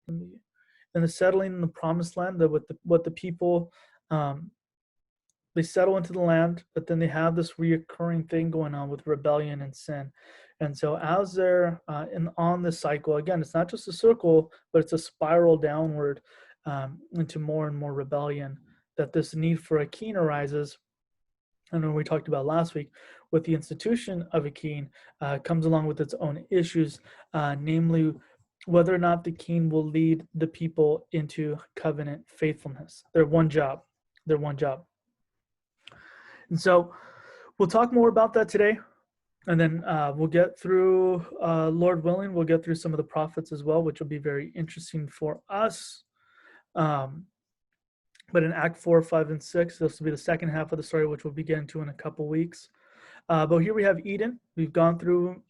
and the settling in the promised land, that what the people, um, they settle into the land, but then they have this reoccurring thing going on with rebellion and sin. And so as they're on this cycle, again, it's not just a circle, but it's a spiral downward into more and more rebellion, that this need for a king arises. And when we talked about last week, with the institution of a king comes along with its own issues, namely whether or not the king will lead the people into covenant faithfulness. Their one job. Their one job. And so we'll talk more about that today. And then we'll get through, Lord willing, we'll get through some of the prophets as well, which will be very interesting for us. But in Act 4, 5, and 6, this will be the second half of the story, which we'll begin to in a couple weeks. But here we have Eden. We've gone through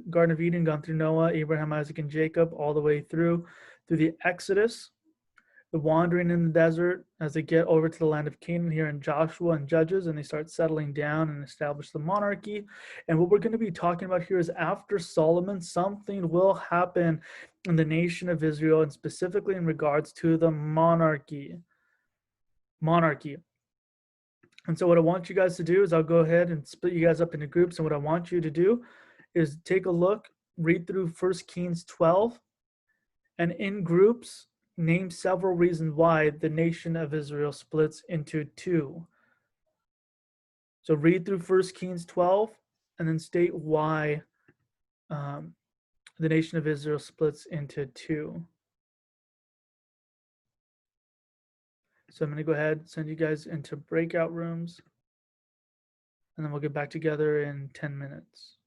Garden of Eden, gone through Noah, Abraham, Isaac, and Jacob, all the way through the Exodus, the wandering in the desert as they get over to the land of Canaan here in Joshua and Judges, and they start settling down and establish the monarchy. And what we're going to be talking about here is after Solomon, something will happen in the nation of Israel, and specifically in regards to the monarchy. And so what I want you guys to do is I'll go ahead and split you guys up into groups. And what I want you to do is take a look, read through 1 Kings 12, and in groups, name several reasons why the nation of Israel splits into two. So read through 1 Kings 12 and then state why the nation of Israel splits into two. So I'm going to go ahead and send you guys into breakout rooms, and then we'll get back together in 10 minutes.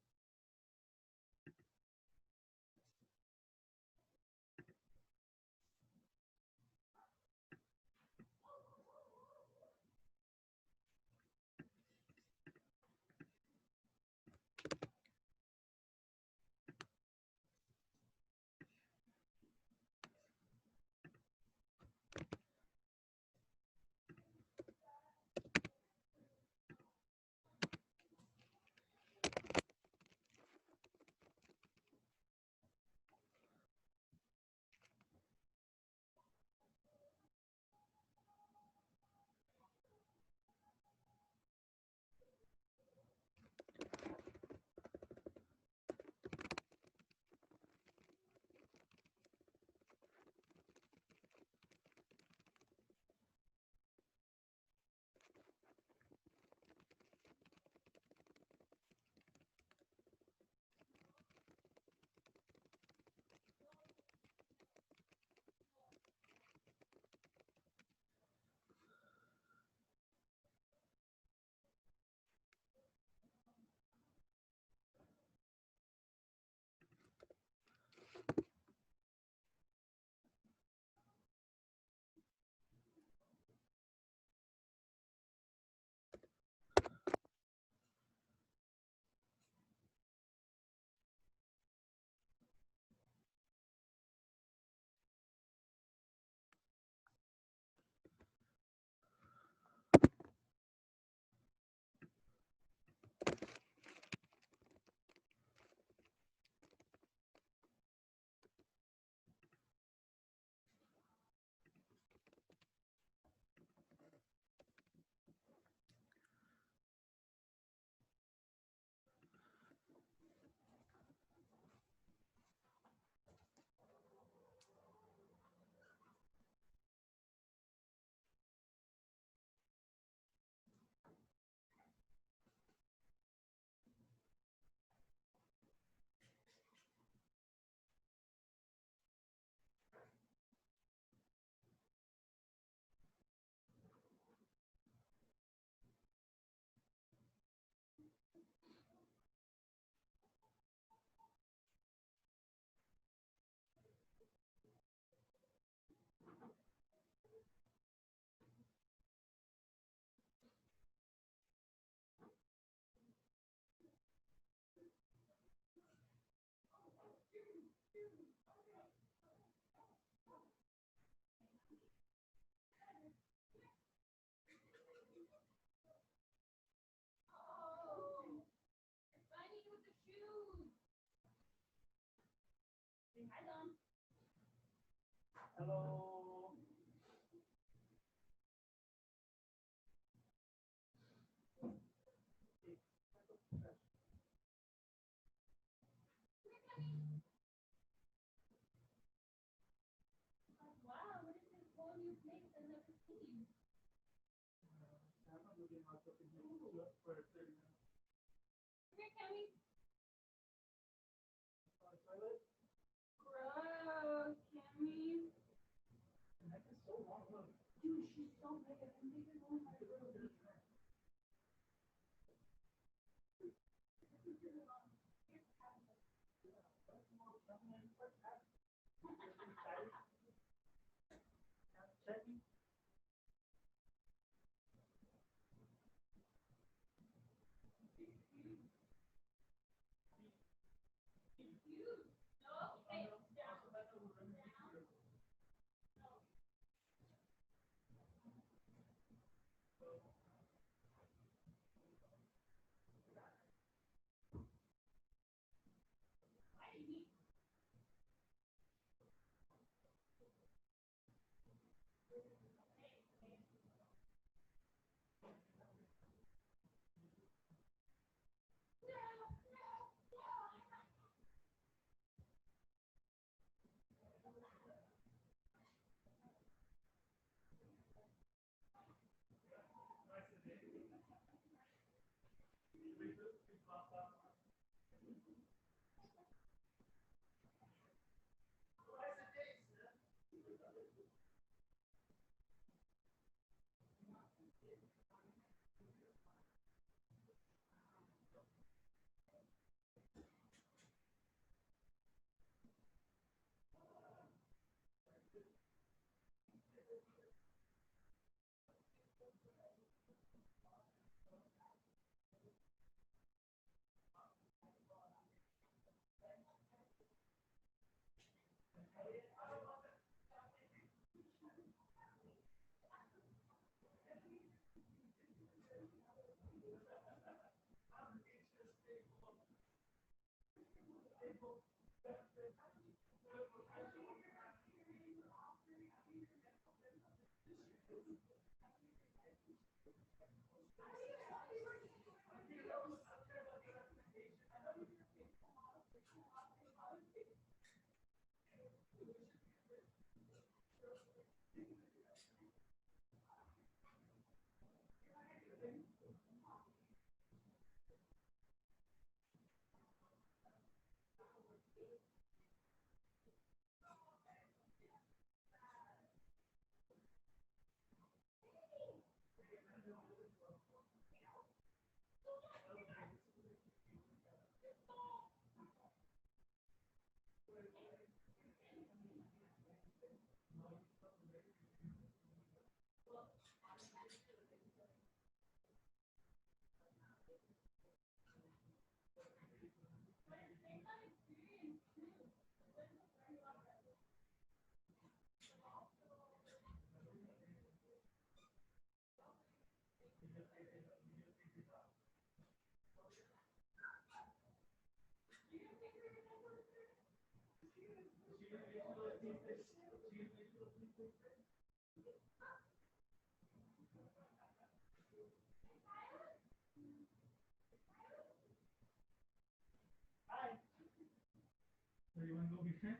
Do you want to go over here?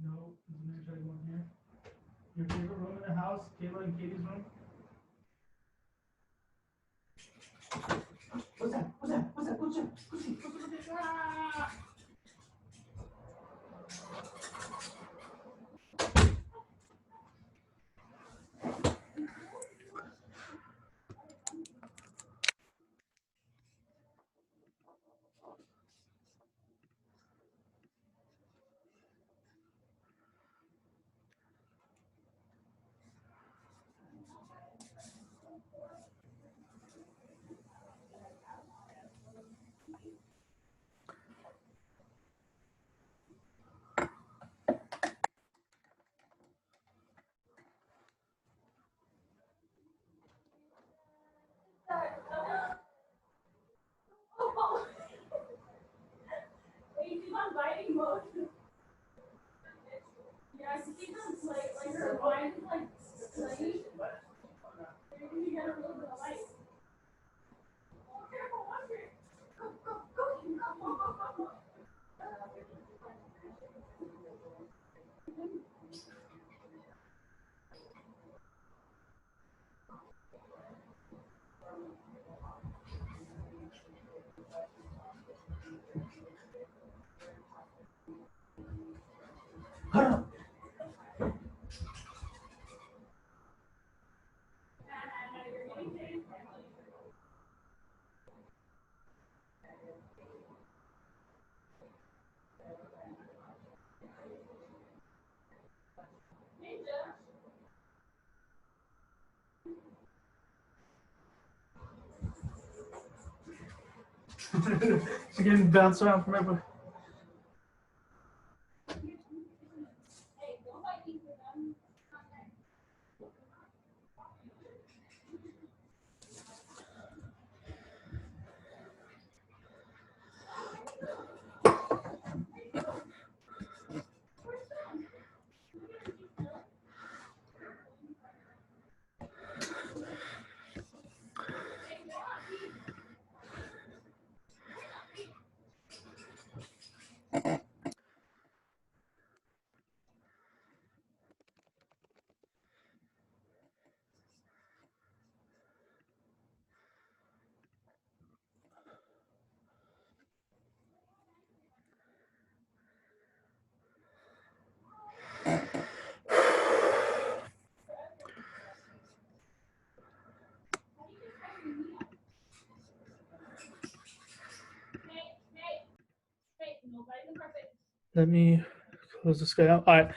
No, I'm gonna try to go in here. Your favorite room in the house, Kayla and Katie's room? What's that? What's that? What's that? What's that? What's that? Ah! She's getting bounced around from everywhere. Let me close this guy out. All right.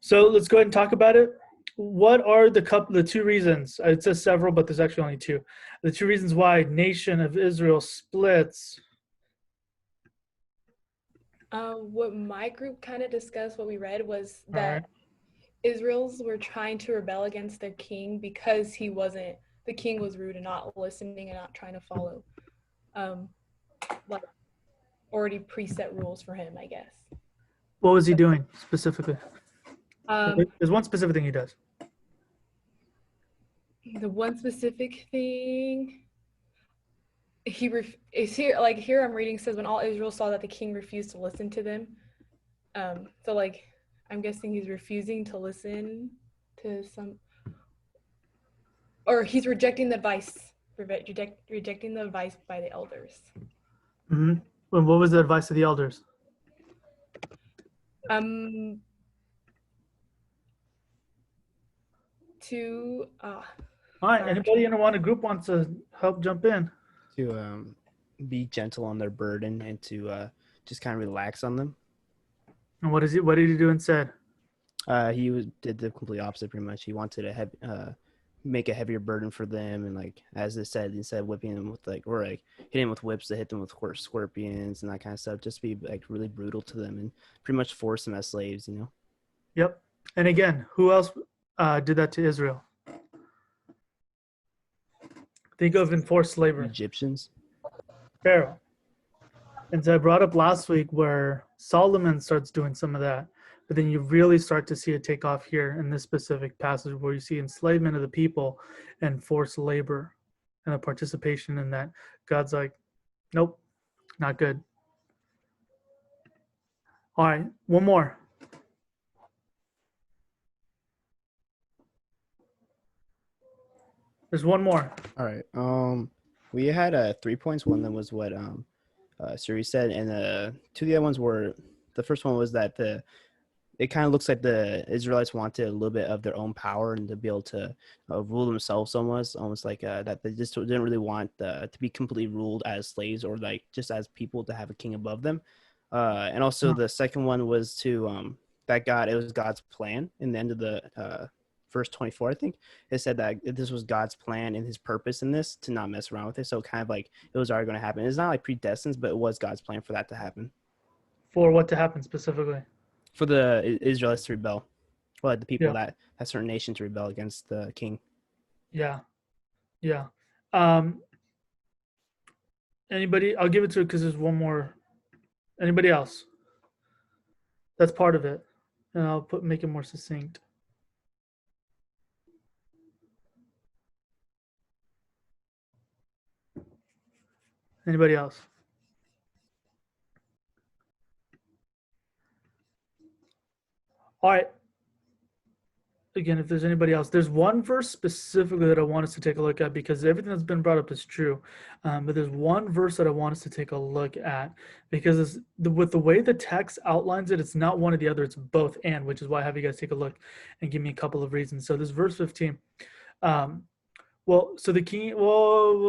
So let's go ahead and talk about it. What are the two reasons? It says several, but there's actually only two. The two reasons why nation of Israel splits. What my group kind of discussed, what we read, was All that right. Israel's were trying to rebel against their king because the king was rude and not listening and not trying to follow like already preset rules for him, I guess. What was he doing specifically? Um, There's one specific thing he does. the one specific thing is here I'm reading says when all Israel saw that the king refused to listen to them. So like I'm guessing he's refusing to listen to or he's rejecting the advice, rejecting the advice by the elders. Mm-hmm. And what was the advice of the elders? All right. Anybody in a group wants to help jump in? To be gentle on their burden and to just kind of relax on them. And what did he do instead? Did the complete opposite pretty much. He wanted to make a heavier burden for them, and like as they said, instead of whipping them with hitting them with whips, to hit them with scorpions and that kind of stuff, just be like really brutal to them and pretty much force them as slaves, Yep. And again, who else did that to Israel? Think of enforced slavery. Egyptians. Pharaoh. And so I brought up last week where Solomon starts doing some of that, but then you really start to see it take off here in this specific passage where you see enslavement of the people and forced labor and the participation in that. God's like, nope, not good. All right, one more. There's one more. All right. We had 3 points. One of them was what Suri said, and two of the other ones were, the first one was that it kind of looks like the Israelites wanted a little bit of their own power and to be able to rule themselves almost like that they just didn't really want to be completely ruled as slaves or like just as people to have a king above them. And also the second one was to it was God's plan in the end of the verse 24, I think. It said that this was God's plan and his purpose in this to not mess around with it. So kind of like it was already going to happen. It's not like predestined, but it was God's plan for that to happen. For what to happen specifically? For the Israelites to rebel, or like the people that certain nation to rebel against the king. Yeah. Anybody? I'll give it to it because there's one more. Anybody else? That's part of it, and I'll make it more succinct. Anybody else? All right. again, if there's anybody else, there's one verse specifically that I want us to take a look at because everything that's been brought up is true. But there's one verse that I want us to take a look at because with the way the text outlines it, it's not one or the other, it's both and, which is why I have you guys take a look and give me a couple of reasons. So this verse 15. We'll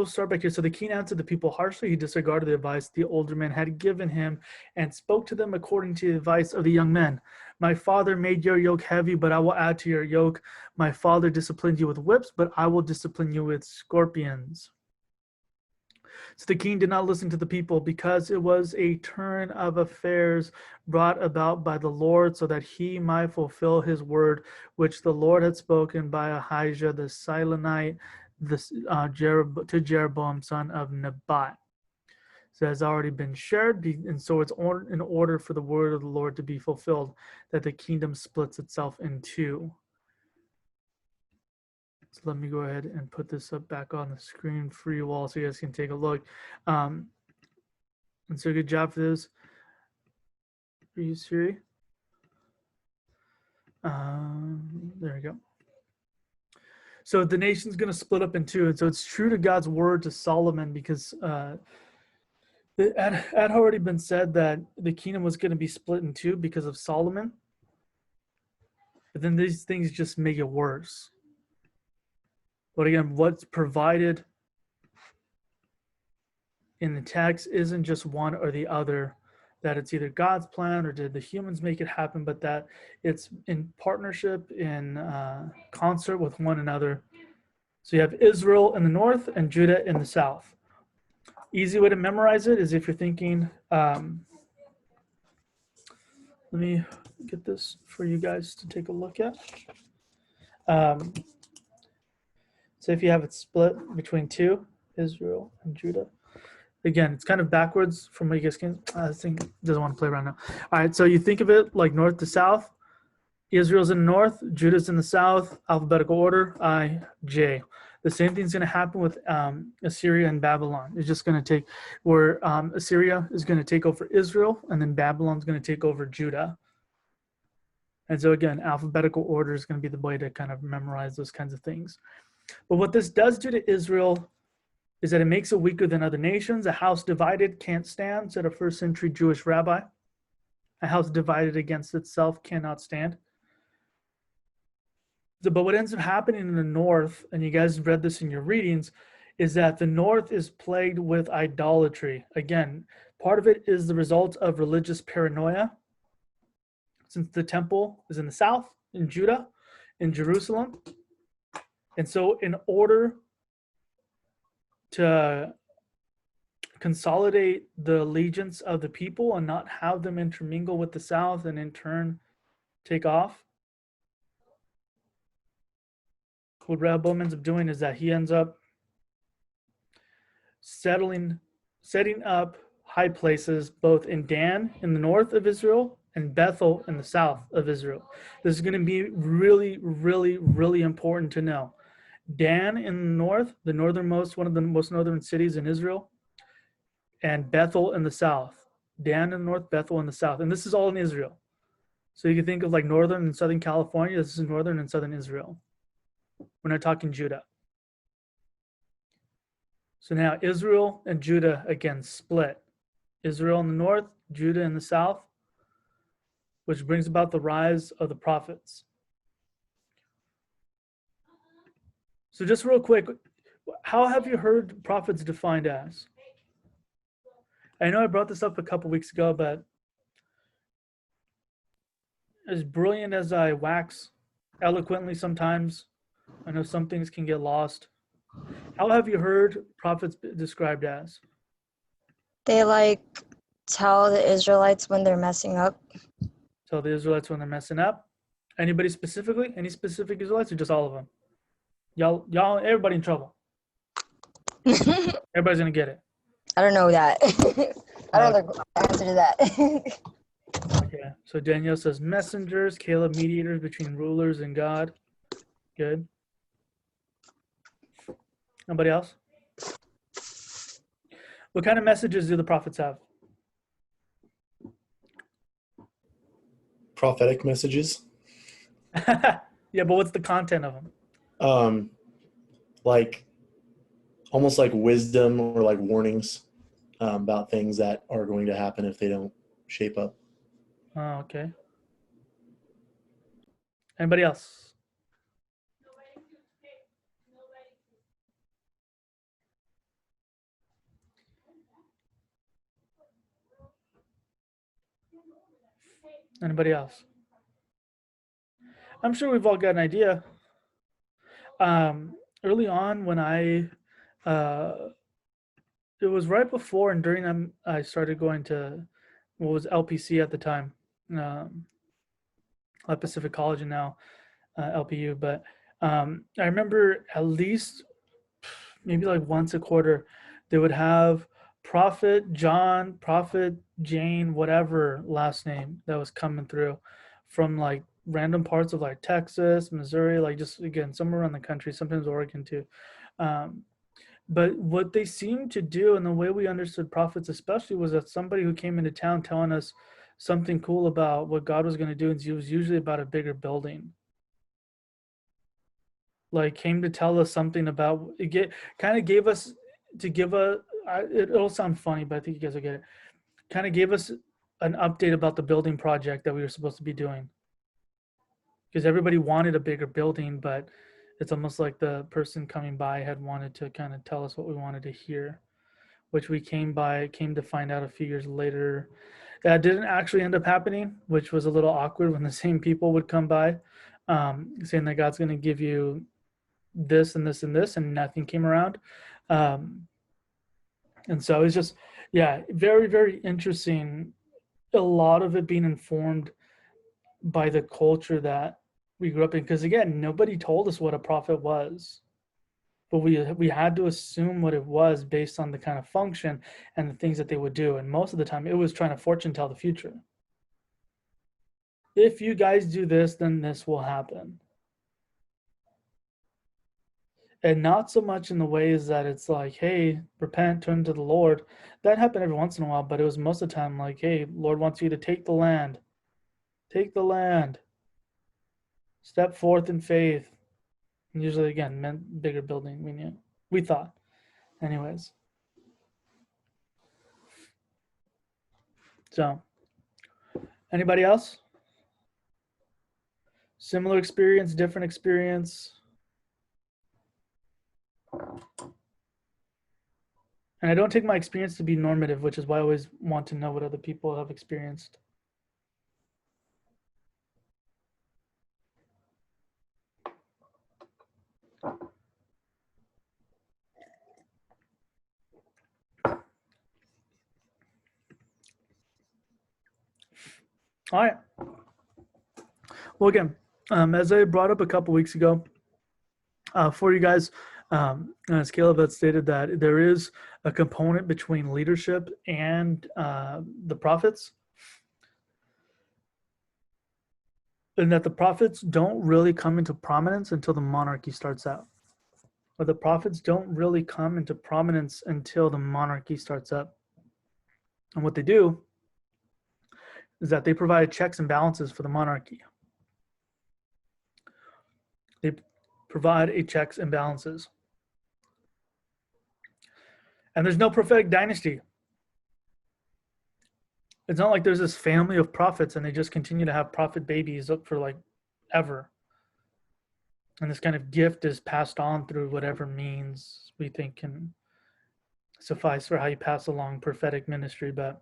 start back here. So the king answered the people harshly. He disregarded the advice the older men had given him and spoke to them according to the advice of the young men. My father made your yoke heavy, but I will add to your yoke. My father disciplined you with whips, but I will discipline you with scorpions. So the king did not listen to the people because it was a turn of affairs brought about by the Lord so that he might fulfill his word, which the Lord had spoken by Ahijah the Silonite to Jeroboam, son of Nebat. So it has already been shared, and so it's in order for the word of the Lord to be fulfilled, that the kingdom splits itself in two. So let me go ahead and put this up back on the screen for you all so you guys can take a look. And so good job for this. For you, Siri. There we go. So the nation's going to split up in two. And so it's true to God's word to Solomon because it had already been said that the kingdom was going to be split in two because of Solomon. But then these things just make it worse. But again, what's provided in the text isn't just one or the other, that it's either God's plan or did the humans make it happen, but that it's in partnership, in concert with one another. So you have Israel in the north and Judah in the south. Easy way to memorize it is if you're thinking, let me get this for you guys to take a look at. So if you have it split between two, Israel and Judah. Again, it's kind of backwards from what you guys can, I think it doesn't want to play around now. All right, so you think of it like north to south. Israel's in the north, Judah's in the south, alphabetical order, I, J. The same thing's going to happen with Assyria and Babylon. It's just going to take, where Assyria is going to take over Israel, and then Babylon's going to take over Judah. And so again, alphabetical order is going to be the way to kind of memorize those kinds of things. But what this does do to Israel is that it makes it weaker than other nations. A house divided can't stand, said a first century Jewish rabbi. A house divided against itself cannot stand. But what ends up happening in the north, and you guys read this in your readings, is that the north is plagued with idolatry. Again, part of it is the result of religious paranoia, since the temple is in the south, in Judah, in Jerusalem. And so in order to consolidate the allegiance of the people and not have them intermingle with the south and in turn take off, what Rehoboam ends up doing is that he ends up setting up high places both in Dan in the north of Israel and Bethel in the south of Israel. This is going to be really, really, really important to know. Dan in the north, the northernmost, one of the most northern cities in Israel, and Bethel in the south. Dan in the north, Bethel in the south. And this is all in Israel. So you can think of like northern and southern California. This is northern and southern Israel. We're not talking Judah. So now Israel and Judah again split. Israel in the north, Judah in the south, which brings about the rise of the prophets. So just real quick, how have you heard prophets defined as? I know I brought this up a couple weeks ago, but as brilliant as I wax eloquently sometimes, I know some things can get lost. How have you heard prophets described as? They tell the Israelites when they're messing up. Tell the Israelites when they're messing up. Anybody specifically? Any specific Israelites or just all of them? Y'all, everybody in trouble. Everybody's gonna get it. I don't know that. I don't know the answer to that. Okay, so Danielle says messengers, Caleb mediators between rulers and God. Good. Nobody else? What kind of messages do the prophets have? Prophetic messages. Yeah, but what's the content of them? Um, like almost like wisdom or like warnings about things that are going to happen if they don't shape up. Oh, okay. Anybody else? Anybody else? I'm sure we've all got an idea. Early on, when uh, it was right before and during I started going to what was LPC at the time, um, Pacific College, and now LPU. But I remember at least maybe like once a quarter, they would have Prophet John, Prophet Jane, whatever last name that was coming through from like random parts of like Texas, Missouri, like just again somewhere around the country, sometimes Oregon too. Um, but what they seemed to do, and the way we understood prophets, especially, was that somebody who came into town telling us something cool about what God was going to do, and it was usually about a bigger building. Like came to tell us something about it. Kind of gave us to give a. It'll sound funny, but I think you guys will get it. Kind of gave us an update about the building project that we were supposed to be doing, because everybody wanted a bigger building, but it's almost like the person coming by had wanted to kind of tell us what we wanted to hear, which we came to find out a few years later that didn't actually end up happening, which was a little awkward when the same people would come by, saying that God's going to give you this and this and this, and nothing came around. And so it's just, yeah, very, very interesting. A lot of it being informed by the culture that we grew up in, because again, nobody told us what a prophet was, but we had to assume what it was based on the kind of function and the things that they would do. And most of the time, it was trying to fortune tell the future. If you guys do this, then this will happen. And not so much in the ways that it's like, hey, repent, turn to the Lord. That happened every once in a while, but it was most of the time like, hey, Lord wants you to take the land. Take the land. Step forth in faith. And usually, again, meant bigger building. We knew. We thought. Anyways. So, anybody else? Similar experience, different experience? And I don't take my experience to be normative, which is why I always want to know what other people have experienced. All right. Well, again, as I brought up a couple weeks ago, for you guys, as Caleb had stated, that there is a component between leadership and the prophets, and that the prophets don't really come into prominence until the monarchy starts out. Or the prophets don't really come into prominence until the monarchy starts up. And what they do is that they provide checks and balances for the monarchy. They provide a checks and balances. And there's no prophetic dynasty. It's not like there's this family of prophets and they just continue to have prophet babies up for like ever. And this kind of gift is passed on through whatever means we think can suffice for how you pass along prophetic ministry. But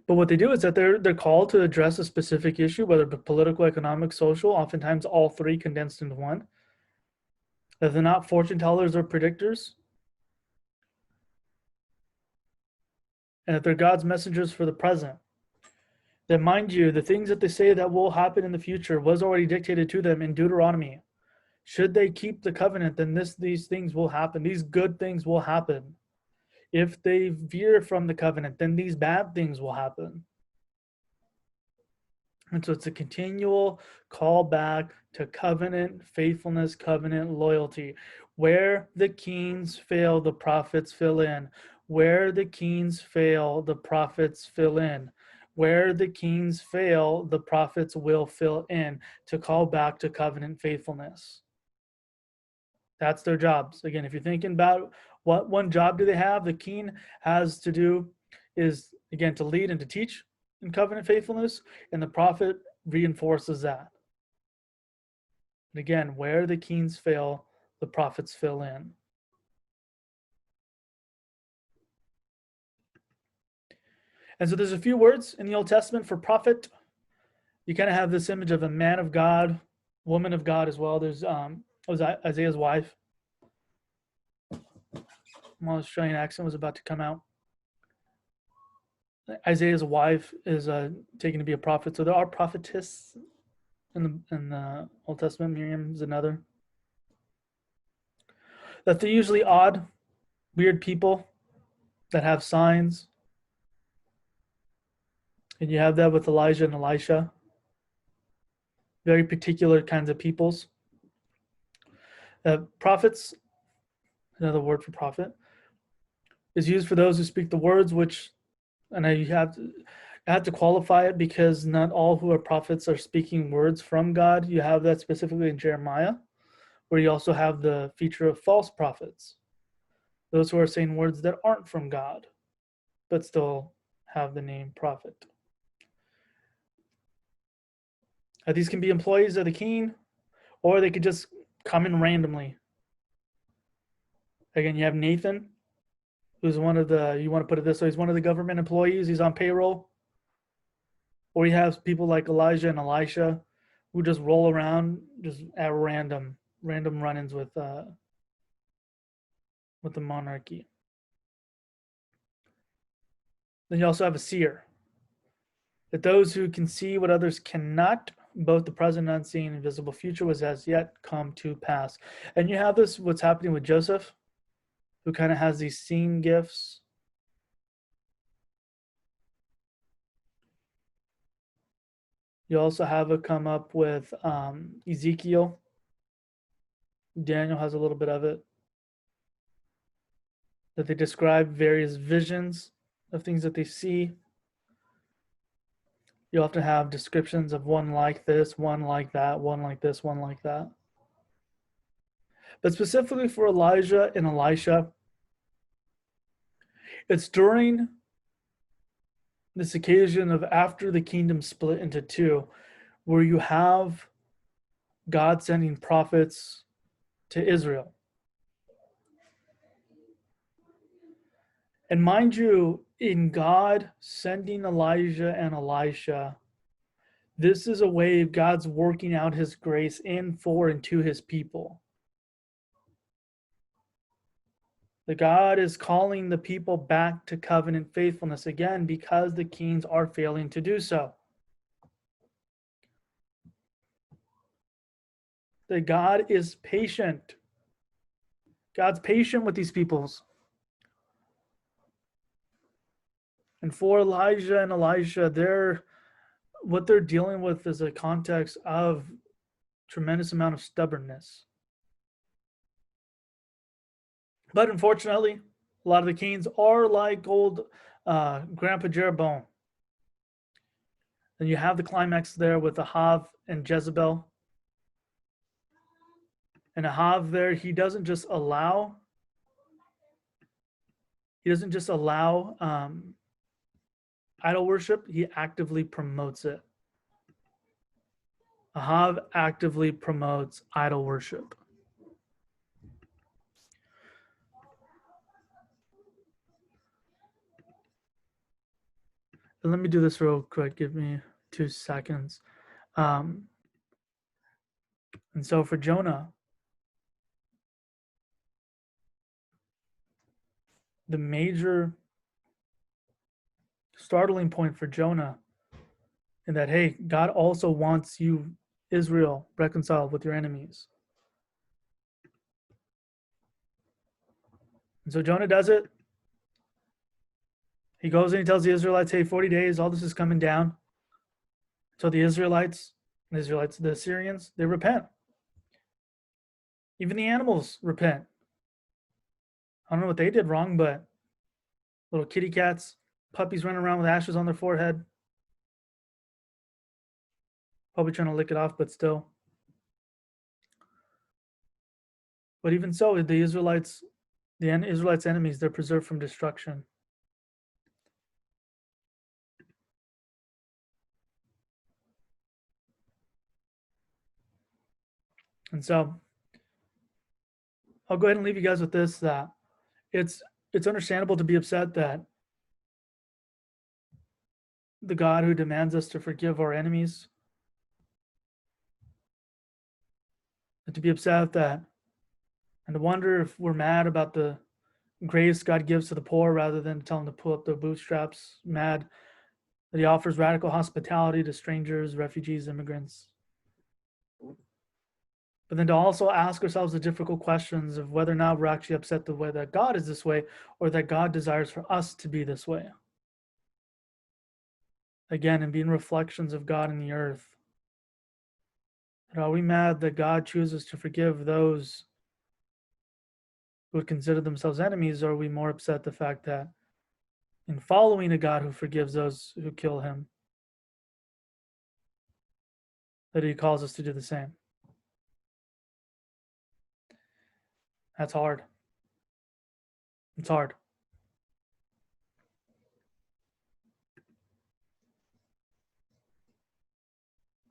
what they do is that they're called to address a specific issue, whether it be political, economic, social, oftentimes all three condensed into one. That they're not fortune tellers or predictors. And that they're God's messengers for the present. That, mind you, the things that they say that will happen in the future was already dictated to them in Deuteronomy. Should they keep the covenant, then these things will happen. These good things will happen. If they veer from the covenant, then these bad things will happen. And so it's a continual call back to covenant faithfulness, covenant loyalty. Where the kings fail, the prophets fill in. Where the kings fail, the prophets fill in. Where the kings fail, the prophets will fill in to call back to covenant faithfulness. That's their jobs. Again, if you're thinking about what one job do they have, the king has to do is, again, to lead and to teach in covenant faithfulness, and the prophet reinforces that. And again, where the kings fail, the prophets fill in. And so there's a few words in the Old Testament for prophet. You kind of have this image of a man of God, woman of God as well. There's was Isaiah's wife. My Australian accent was about to come out. Isaiah's wife is taken to be a prophet. So there are prophetess in the Old Testament. Miriam is another. That they're usually odd, weird people that have signs. And you have that with Elijah and Elisha. Very particular kinds of peoples. Prophets, another word for prophet, is used for those who speak the words which, and I have to qualify it because not all who are prophets are speaking words from God. You have that specifically in Jeremiah, where you also have the feature of false prophets, those who are saying words that aren't from God, but still have the name prophet. These can be employees of the king, or they could just come in randomly. Again, you have Nathan, who's one of the, you want to put it this way, he's one of the government employees. He's on payroll. Or you have people like Elijah and Elisha who just roll around just at random run-ins with the monarchy. Then you also have a seer. That those who can see what others cannot, both the present unseen and visible future, was as yet come to pass. And you have this, what's happening with Joseph, who kind of has these seeing gifts. You also have it come up with Ezekiel. Daniel has a little bit of it. That they describe various visions of things that they see. You often have descriptions of one like this, one like that, one like this, one like that. But specifically for Elijah and Elisha, it's during this occasion of after the kingdom split into two, where you have God sending prophets to Israel. And mind you, in God sending Elijah and Elisha, this is a way of God's working out his grace in, for, and to his people. That God is calling the people back to covenant faithfulness again because the kings are failing to do so. That God is patient. God's patient with these peoples. And for Elijah and Elisha, what they're dealing with is a context of tremendous amount of stubbornness. But unfortunately, a lot of the kings are like old Grandpa Jeroboam. And you have the climax there with Ahav and Jezebel. And Ahav there, he doesn't just allow idol worship, he actively promotes it. Ahav actively promotes idol worship. And let me do this real quick. Give me 2 seconds. And so for Jonah, the major startling point for Jonah in that, hey, God also wants you, Israel, reconciled with your enemies. And so Jonah does it. He goes and he tells the Israelites, hey, 40 days, all this is coming down. So the the Assyrians, they repent. Even the animals repent. I don't know what they did wrong, but little kitty cats, puppies running around with ashes on their forehead. Probably trying to lick it off, but still. But even so, the Israelites enemies, they're preserved from destruction. And so I'll go ahead and leave you guys with this, that it's understandable to be upset that the God who demands us to forgive our enemies, and to be upset that, and to wonder if we're mad about the grace God gives to the poor rather than tell them to pull up their bootstraps, mad that he offers radical hospitality to strangers, refugees, immigrants. But then to also ask ourselves the difficult questions of whether or not we're actually upset the way that God is this way, or that God desires for us to be this way. Again, and being reflections of God in the earth. And are we mad that God chooses to forgive those who would consider themselves enemies, or are we more upset the fact that in following a God who forgives those who kill him, that he calls us to do the same? That's hard. It's hard.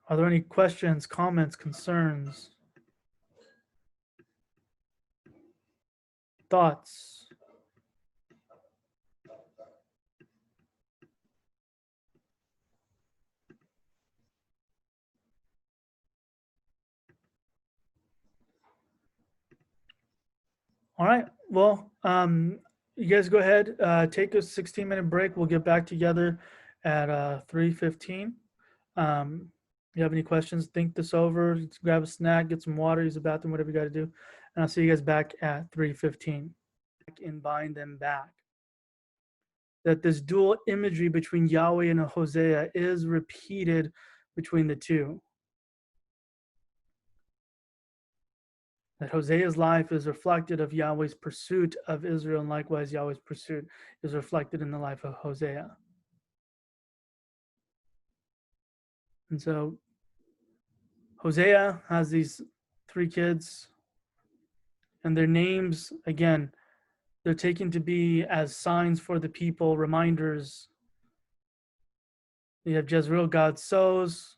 Are there any questions, comments, concerns, thoughts? All right. Well, you guys go ahead. Take a 16-minute break. We'll get back together at 3:15. You have any questions, think this over, grab a snack, get some water, use the bathroom, whatever you got to do. And I'll see you guys back at 3:15. And bind them back. That this dual imagery between Yahweh and Hosea is repeated between the two. That Hosea's life is reflected of Yahweh's pursuit of Israel, and likewise Yahweh's pursuit is reflected in the life of Hosea. And so Hosea has these 3 kids, and their names, again, they're taken to be as signs for the people, reminders. You have Jezreel, God sows,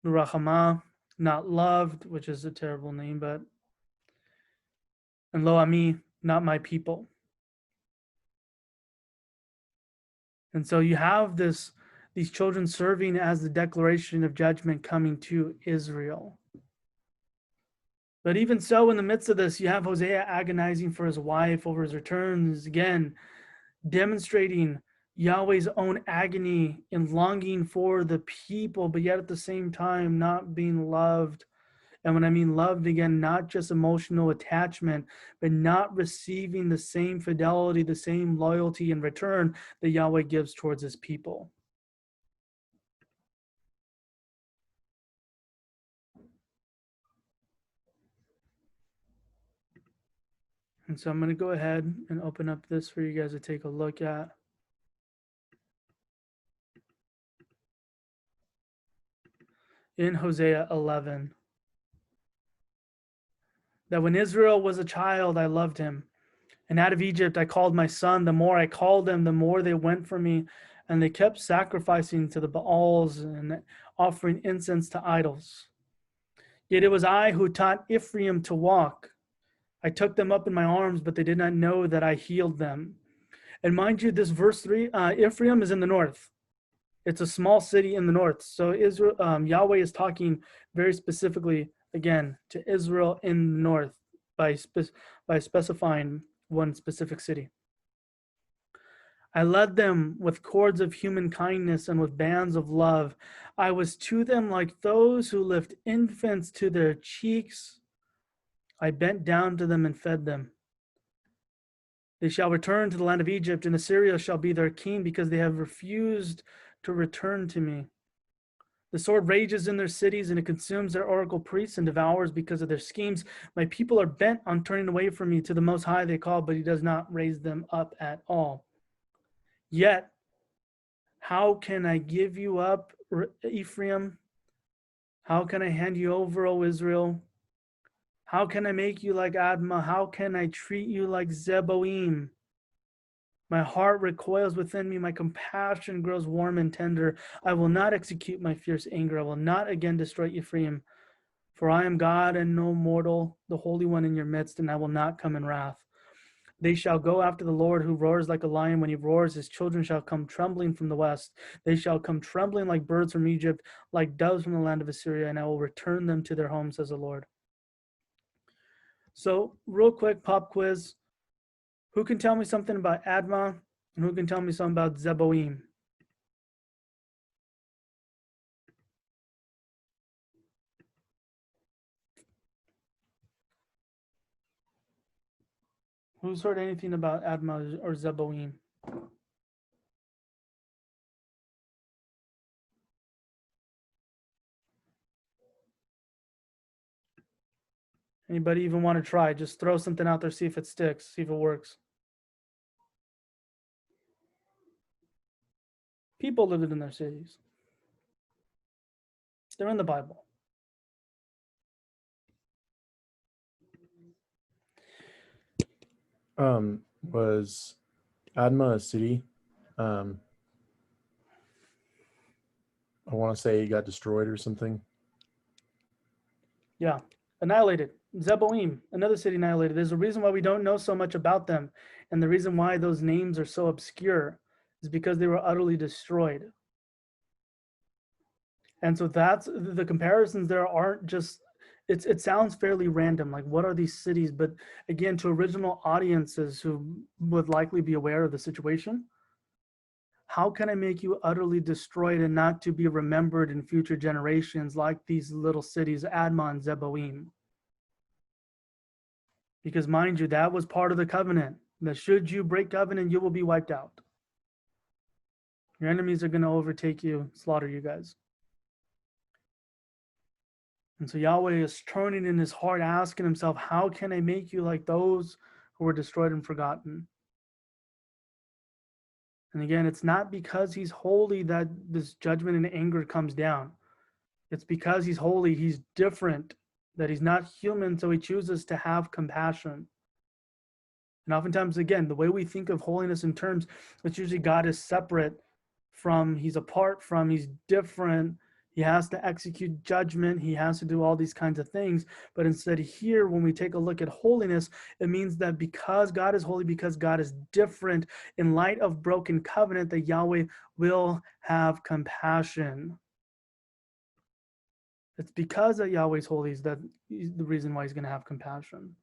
Nurachama, not loved, which is a terrible name, but, and Lo Ami, not my people. And so you have these children serving as the declaration of judgment coming to Israel. But even so, in the midst of this, you have Hosea agonizing for his wife over his returns, again, demonstrating Yahweh's own agony and longing for the people, but yet at the same time not being loved. And when I mean loved, again, not just emotional attachment, but not receiving the same fidelity, the same loyalty in return that Yahweh gives towards his people. And so I'm going to go ahead and open up this for you guys to take a look at. In Hosea 11, that when Israel was a child, I loved him. And out of Egypt, I called my son. The more I called them, the more they went for me. And they kept sacrificing to the Baals and offering incense to idols. Yet it was I who taught Ephraim to walk. I took them up in my arms, but they did not know that I healed them. And mind you, this verse 3, Ephraim is in the north. It's a small city in the north. So Israel, Yahweh is talking very specifically, again, to Israel in the north by specifying one specific city. I led them with cords of human kindness and with bands of love. I was to them like those who lift infants to their cheeks. I bent down to them and fed them. They shall return to the land of Egypt, and Assyria shall be their king, because they have refused to return to me. The sword rages in their cities, and it consumes their oracle priests and devours because of their schemes. My people are bent on turning away from me. To the Most High they call, but he does not raise them up at all. Yet, how can I give you up, Ephraim? How can I hand you over, O Israel? How can I make you like Admah? How can I treat you like Zeboim? My heart recoils within me. My compassion grows warm and tender. I will not execute my fierce anger. I will not again destroy Ephraim. For I am God and no mortal, the Holy One in your midst, and I will not come in wrath. They shall go after the Lord who roars like a lion. When he roars, his children shall come trembling from the west. They shall come trembling like birds from Egypt, like doves from the land of Assyria, and I will return them to their homes, says the Lord. So, real quick pop quiz. Who can tell me something about Admah? And who can tell me something about Zeboim? Who's heard anything about Admah or Zeboim? Anybody even want to try? Just throw something out there, see if it sticks, see if it works. People lived in their cities. They're in the Bible. Was Admah a city? I want to say he got destroyed or something. Yeah, annihilated. Zeboim, another city annihilated. There's a reason why we don't know so much about them. And the reason why those names are so obscure is because they were utterly destroyed. And so that's the comparisons there aren't just, it sounds fairly random. Like, what are these cities? But again, to original audiences who would likely be aware of the situation, how can I make you utterly destroyed and not to be remembered in future generations like these little cities, Admah and Zeboim? Because mind you, that was part of the covenant, that should you break covenant, you will be wiped out. Your enemies are going to overtake you, slaughter you guys. And so Yahweh is turning in his heart, asking himself, how can I make you like those who were destroyed and forgotten? And again, it's not because he's holy that this judgment and anger comes down. It's because he's holy, he's different, that he's not human, so he chooses to have compassion. And oftentimes, again, the way we think of holiness in terms, it's usually God is separate from, he's apart from, he's different. He has to execute judgment. He has to do all these kinds of things. But instead here, when we take a look at holiness, it means that because God is holy, because God is different, in light of broken covenant, that Yahweh will have compassion. It's because that Yahweh's holy is that the reason why he's going to have compassion.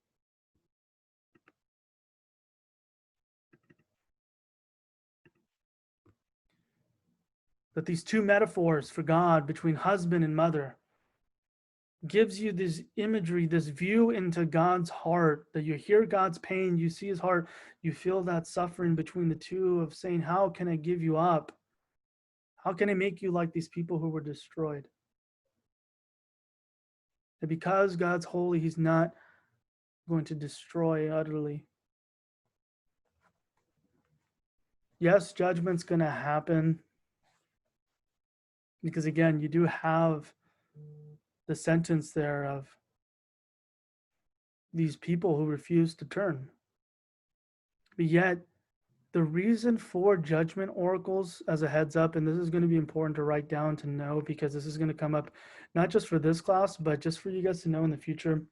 That these two metaphors for God between husband and mother gives you this imagery, this view into God's heart, that you hear God's pain, you see his heart, you feel that suffering between the two of saying, how can I give you up? How can I make you like these people who were destroyed? That because God's holy, he's not going to destroy utterly. Yes, judgment's going to happen. Because again, you do have the sentence there of these people who refuse to turn. But yet, the reason for judgment oracles, as a heads up, and this is going to be important to write down to know, because this is going to come up not just for this class, but just for you guys to know in the future,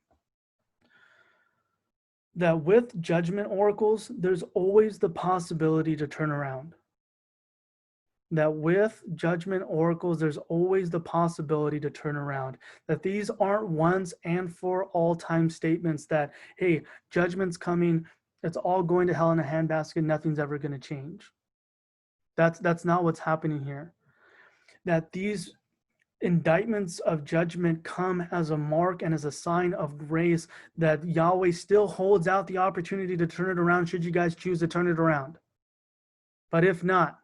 that with judgment oracles, there's always the possibility to turn around. That with judgment oracles, there's always the possibility to turn around. That these aren't once and for all time statements that, hey, judgment's coming, it's all going to hell in a handbasket, nothing's ever going to change. That's not what's happening here. That these indictments of judgment come as a mark and as a sign of grace, that Yahweh still holds out the opportunity to turn it around should you guys choose to turn it around. But if not,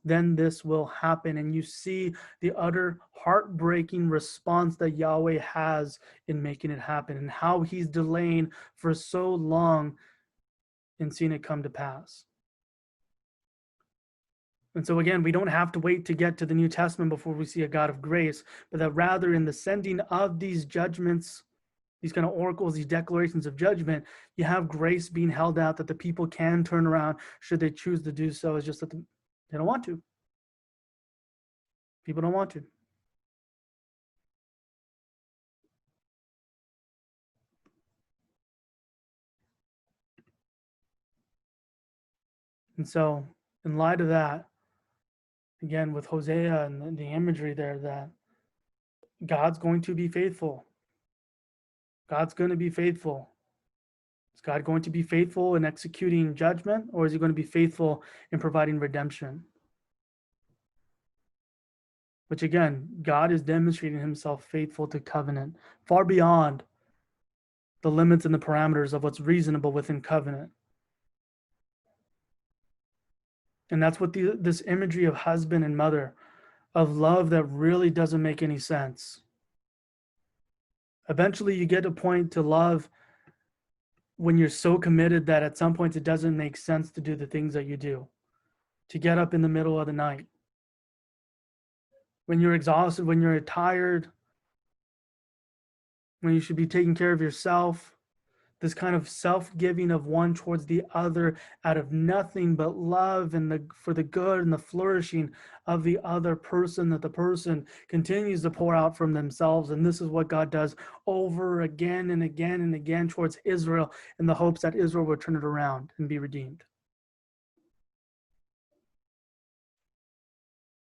then this will happen. And you see the utter heartbreaking response that Yahweh has in making it happen, and how he's delaying for so long in seeing it come to pass. And so again, we don't have to wait to get to the New Testament before we see a God of grace, but that rather in the sending of these judgments, these kind of oracles, these declarations of judgment, you have grace being held out that the people can turn around should they choose to do so. It's just that they don't want to. People don't want to. And so in light of that, again, with Hosea and the imagery there that God's going to be faithful. God's going to be faithful. Is God going to be faithful in executing judgment, or is he going to be faithful in providing redemption? Which again, God is demonstrating himself faithful to covenant, far beyond the limits and the parameters of what's reasonable within covenant. And that's what this imagery of husband and mother, of love that really doesn't make any sense. Eventually you get a point to love when you're so committed that at some points it doesn't make sense to do the things that you do. To get up in the middle of the night. When you're exhausted, when you're tired, when you should be taking care of yourself. This kind of self-giving of one towards the other out of nothing but love and for the good and the flourishing of the other person, that the person continues to pour out from themselves. And this is what God does over again and again and again towards Israel in the hopes that Israel will turn it around and be redeemed.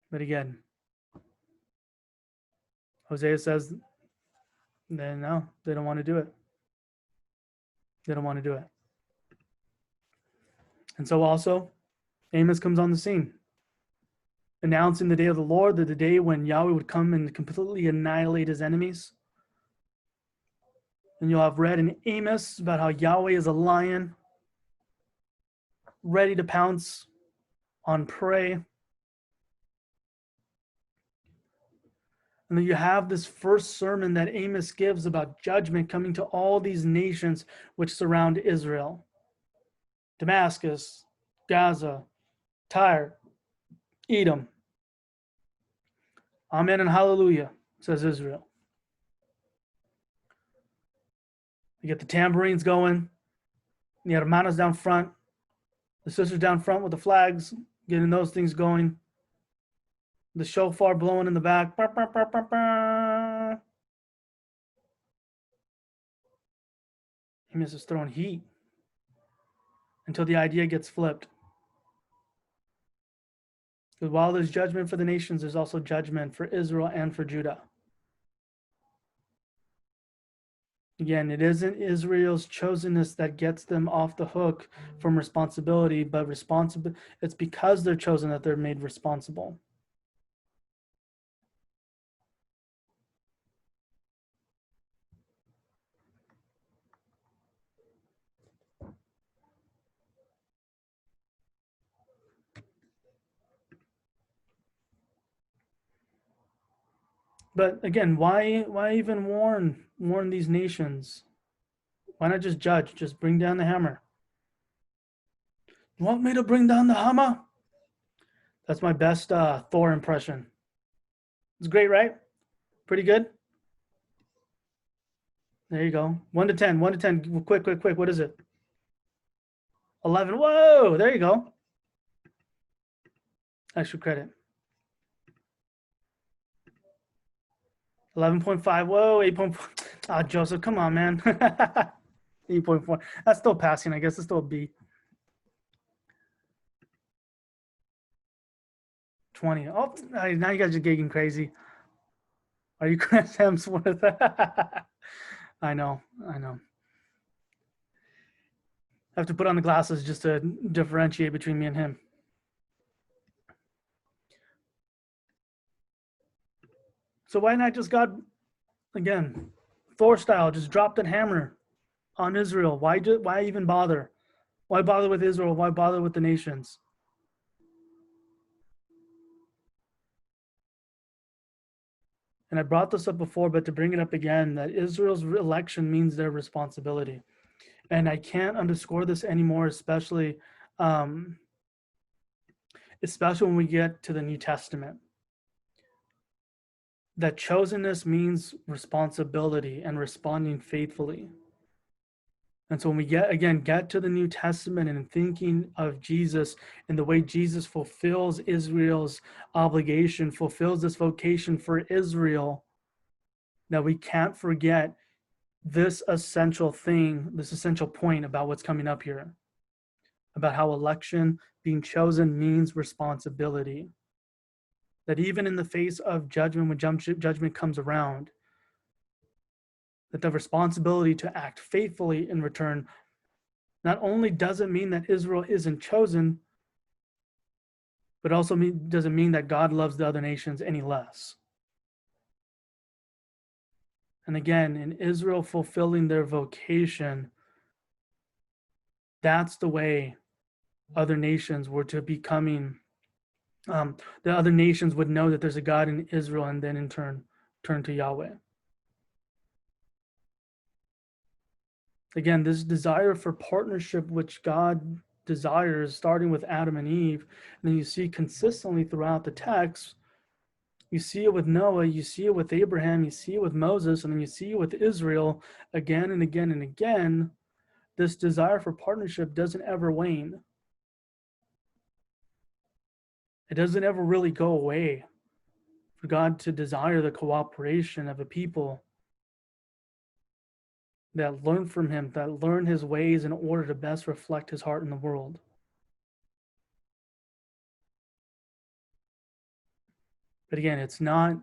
But again, Hosea says, no, they don't want to do it. They don't want to do it. And so also, Amos comes on the scene, announcing the day of the Lord, that the day when Yahweh would come and completely annihilate his enemies. And you'll have read in Amos about how Yahweh is a lion, ready to pounce on prey. And then you have this first sermon that Amos gives about judgment coming to all these nations which surround Israel. Damascus, Gaza, Tyre, Edom. Amen and hallelujah, says Israel. You get the tambourines going. The hermanos down front. The sisters down front with the flags, getting those things going. The shofar blowing in the back. Bah, bah, bah, bah, bah. Amos is throwing heat until the idea gets flipped. Because while there's judgment for the nations, there's also judgment for Israel and for Judah. Again, it isn't Israel's chosenness that gets them off the hook from responsibility, but it's because they're chosen that they're made responsible. But again, why even warn these nations? Why not just judge? Just bring down the hammer. You want me to bring down the hammer? That's my best Thor impression. It's great, right? Pretty good? There you go. 1 to 10. 1 to 10. Quick. What is it? 11. Whoa, there you go. Extra credit. 11.5. Whoa, 8.4. Ah, Joseph, come on, man. 8.4. That's still passing, I guess. It's still a B. 20. Oh, now you guys are gigging crazy. Are you Chris Hemsworth? I know. I have to put on the glasses just to differentiate between me and him. So why not just God, again, Thor style, just drop that hammer on Israel? Why even bother? Why bother with Israel? Why bother with the nations? And I brought this up before, but to bring it up again, that Israel's election means their responsibility. And I can't underscore this anymore, especially especially when we get to the New Testament. That chosenness means responsibility and responding faithfully. And so when we get to the New Testament and thinking of Jesus and the way Jesus fulfills Israel's obligation, fulfills this vocation for Israel, that we can't forget this essential thing, this essential point about what's coming up here, about how election, being chosen, means responsibility. That even in the face of judgment, when judgment comes around, that the responsibility to act faithfully in return not only doesn't mean that Israel isn't chosen, but also doesn't mean that God loves the other nations any less. And again, in Israel fulfilling their vocation, that's the way other nations were to be coming. The other nations would know that there's a God in Israel and then in turn to Yahweh. Again, this desire for partnership which God desires, starting with Adam and Eve, and then you see consistently throughout the text, you see it with Noah, you see it with Abraham, you see it with Moses, and then you see it with Israel again and again and again. This desire for partnership doesn't ever wane. It doesn't ever really go away. For God to desire the cooperation of a people that learn from him, that learn his ways in order to best reflect his heart in the world. But again, it's not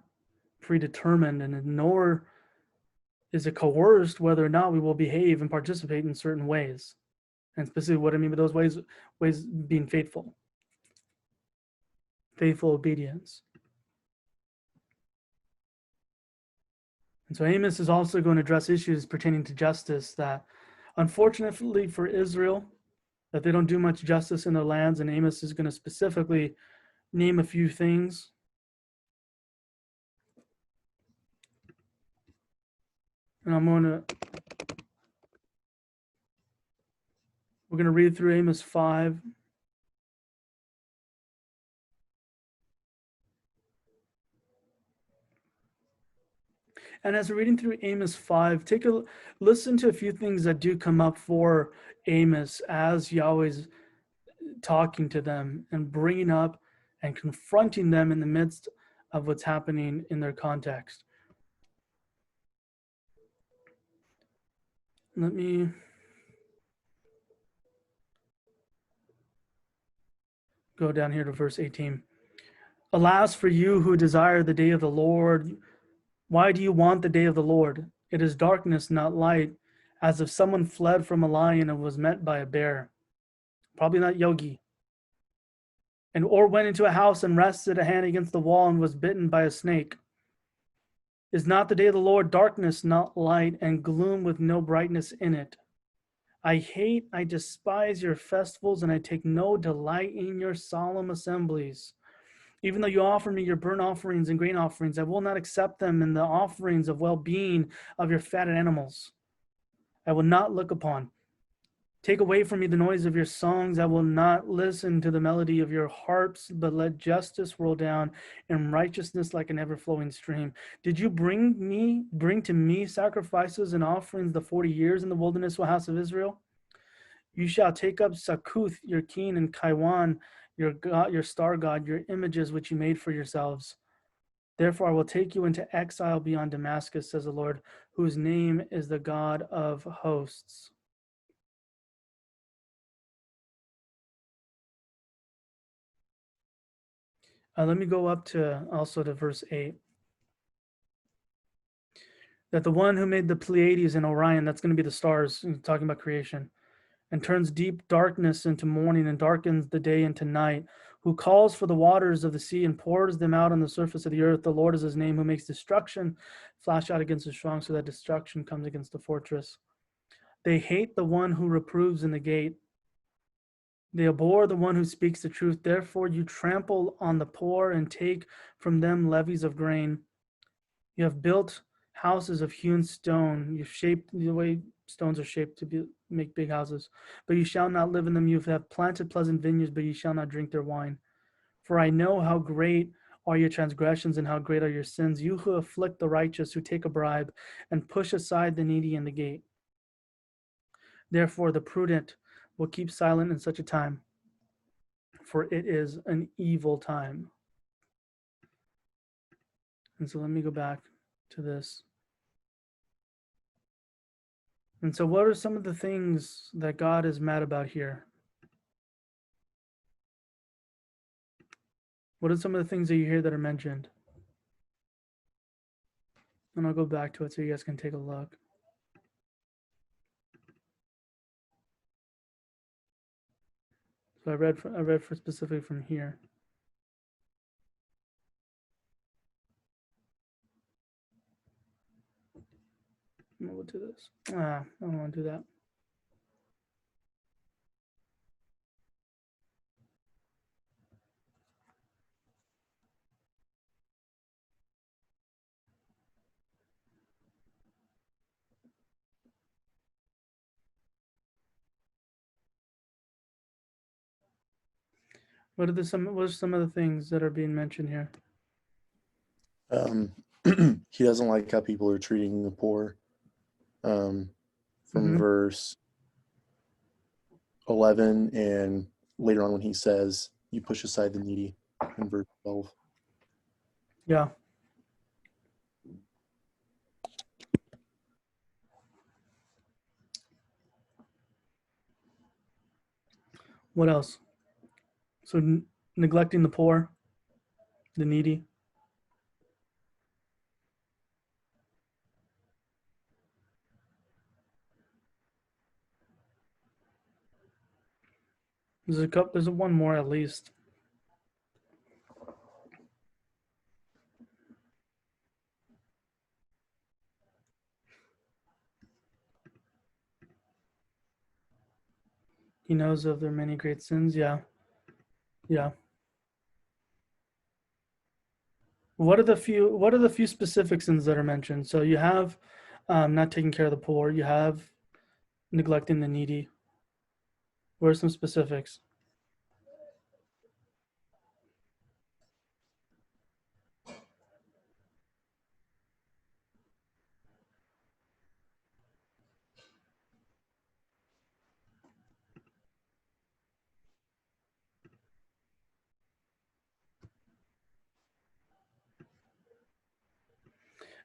predetermined, and nor is it coerced whether or not we will behave and participate in certain ways. And specifically what I mean by those ways being faithful obedience. And so Amos is also going to address issues pertaining to justice that, unfortunately for Israel, that they don't do much justice in their lands, and Amos is going to specifically name a few things. And we're going to read through Amos 5. And as we're reading through Amos 5, listen to a few things that do come up for Amos as Yahweh's talking to them and bringing up and confronting them in the midst of what's happening in their context. Let me go down here to verse 18. Alas for you who desire the day of the Lord. Why do you want the day of the Lord? It is darkness, not light, as if someone fled from a lion and was met by a bear. Probably not Yogi. Or went into a house and rested a hand against the wall and was bitten by a snake. Is not the day of the Lord darkness, not light, and gloom with no brightness in it? I despise your festivals, and I take no delight in your solemn assemblies. Even though you offer me your burnt offerings and grain offerings, I will not accept them in the offerings of well-being of your fatted animals. I will not look upon. Take away from me the noise of your songs. I will not listen to the melody of your harps, but let justice roll down and righteousness like an ever-flowing stream. Did you bring to me sacrifices and offerings the 40 years in the wilderness, O house of Israel? You shall take up Sakuth, your king, and Kaiwan, your God, your star god, your images which you made for yourselves. Therefore I will take you into exile beyond Damascus, says the Lord, whose name is the God of hosts. Let me go up to verse 8. That the one who made the Pleiades and Orion, that's going to be the stars, talking about creation, and turns deep darkness into morning and darkens the day into night, who calls for the waters of the sea and pours them out on the surface of the earth. The Lord is his name, who makes destruction flash out against the strong, so that destruction comes against the fortress. They hate the one who reproves in the gate. They abhor the one who speaks the truth. Therefore you trample on the poor and take from them levies of grain. You have built houses of hewn stone. You've shaped the way stones are shaped to make big houses, but you shall not live in them. You have planted pleasant vineyards, but you shall not drink their wine. For I know how great are your transgressions and how great are your sins, you who afflict the righteous, who take a bribe, and push aside the needy in the gate. Therefore, the prudent will keep silent in such a time, for it is an evil time. And so let me go back to this. And so, what are some of the things that God is mad about here? What are some of the things that you hear that are mentioned? And I'll go back to it so you guys can take a look. So I read for specifically from here. We'll do this. I don't want to do that. What are some of the things that are being mentioned here? He doesn't like how people are treating the poor. From verse 11 and later on when he says, you push aside the needy in verse 12. Yeah. What else? So neglecting the poor, the needy. There's one more at least. He knows of their many great sins. Yeah. Yeah. What are the few specific sins that are mentioned? So you have not taking care of the poor. You have neglecting the needy. What are some specifics?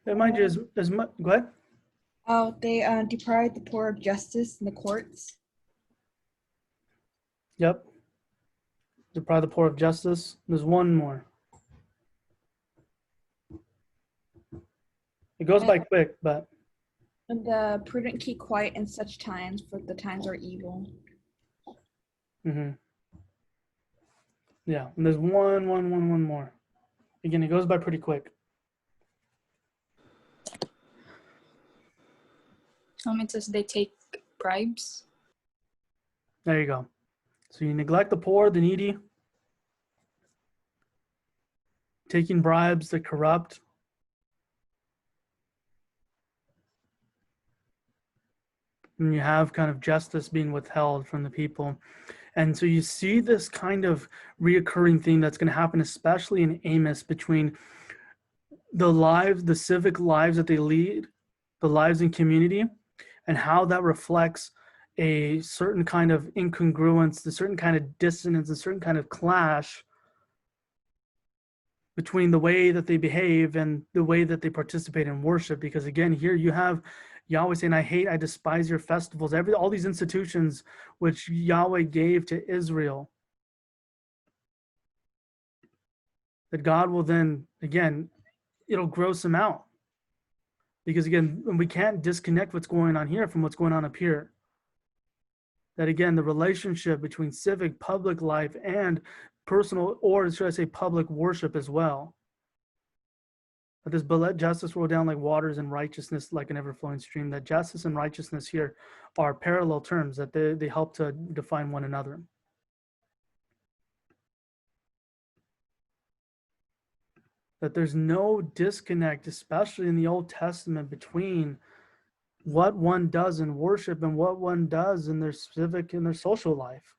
Mind you, as much. Go ahead. Oh, they deprive the poor of justice in the courts. Yep. Deprive the poor of justice. There's one more. It goes by quick, but. And the prudent keep quiet in such times, for the times are evil. Mm-hmm. Yeah, and there's one more. Again, it goes by pretty quick. It says they take bribes. There you go. So you neglect the poor, the needy, taking bribes that corrupt. And you have kind of justice being withheld from the people. And so you see this kind of reoccurring thing that's going to happen, especially in Amos, between the civic lives that they lead, the lives in community, and how that reflects a certain kind of incongruence, a certain kind of dissonance, a certain kind of clash between the way that they behave and the way that they participate in worship. Because again, here you have Yahweh saying, I despise your festivals, all these institutions which Yahweh gave to Israel, that God will then, again, it'll gross them out. Because again, we can't disconnect what's going on here from what's going on up here. That again, the relationship between civic, public life and personal, or should I say public worship as well. That this, but let justice roll down like waters and righteousness like an ever-flowing stream. That justice and righteousness here are parallel terms, that they help to define one another. That there's no disconnect, especially in the Old Testament, between what one does in worship and what one does in their civic and their social life.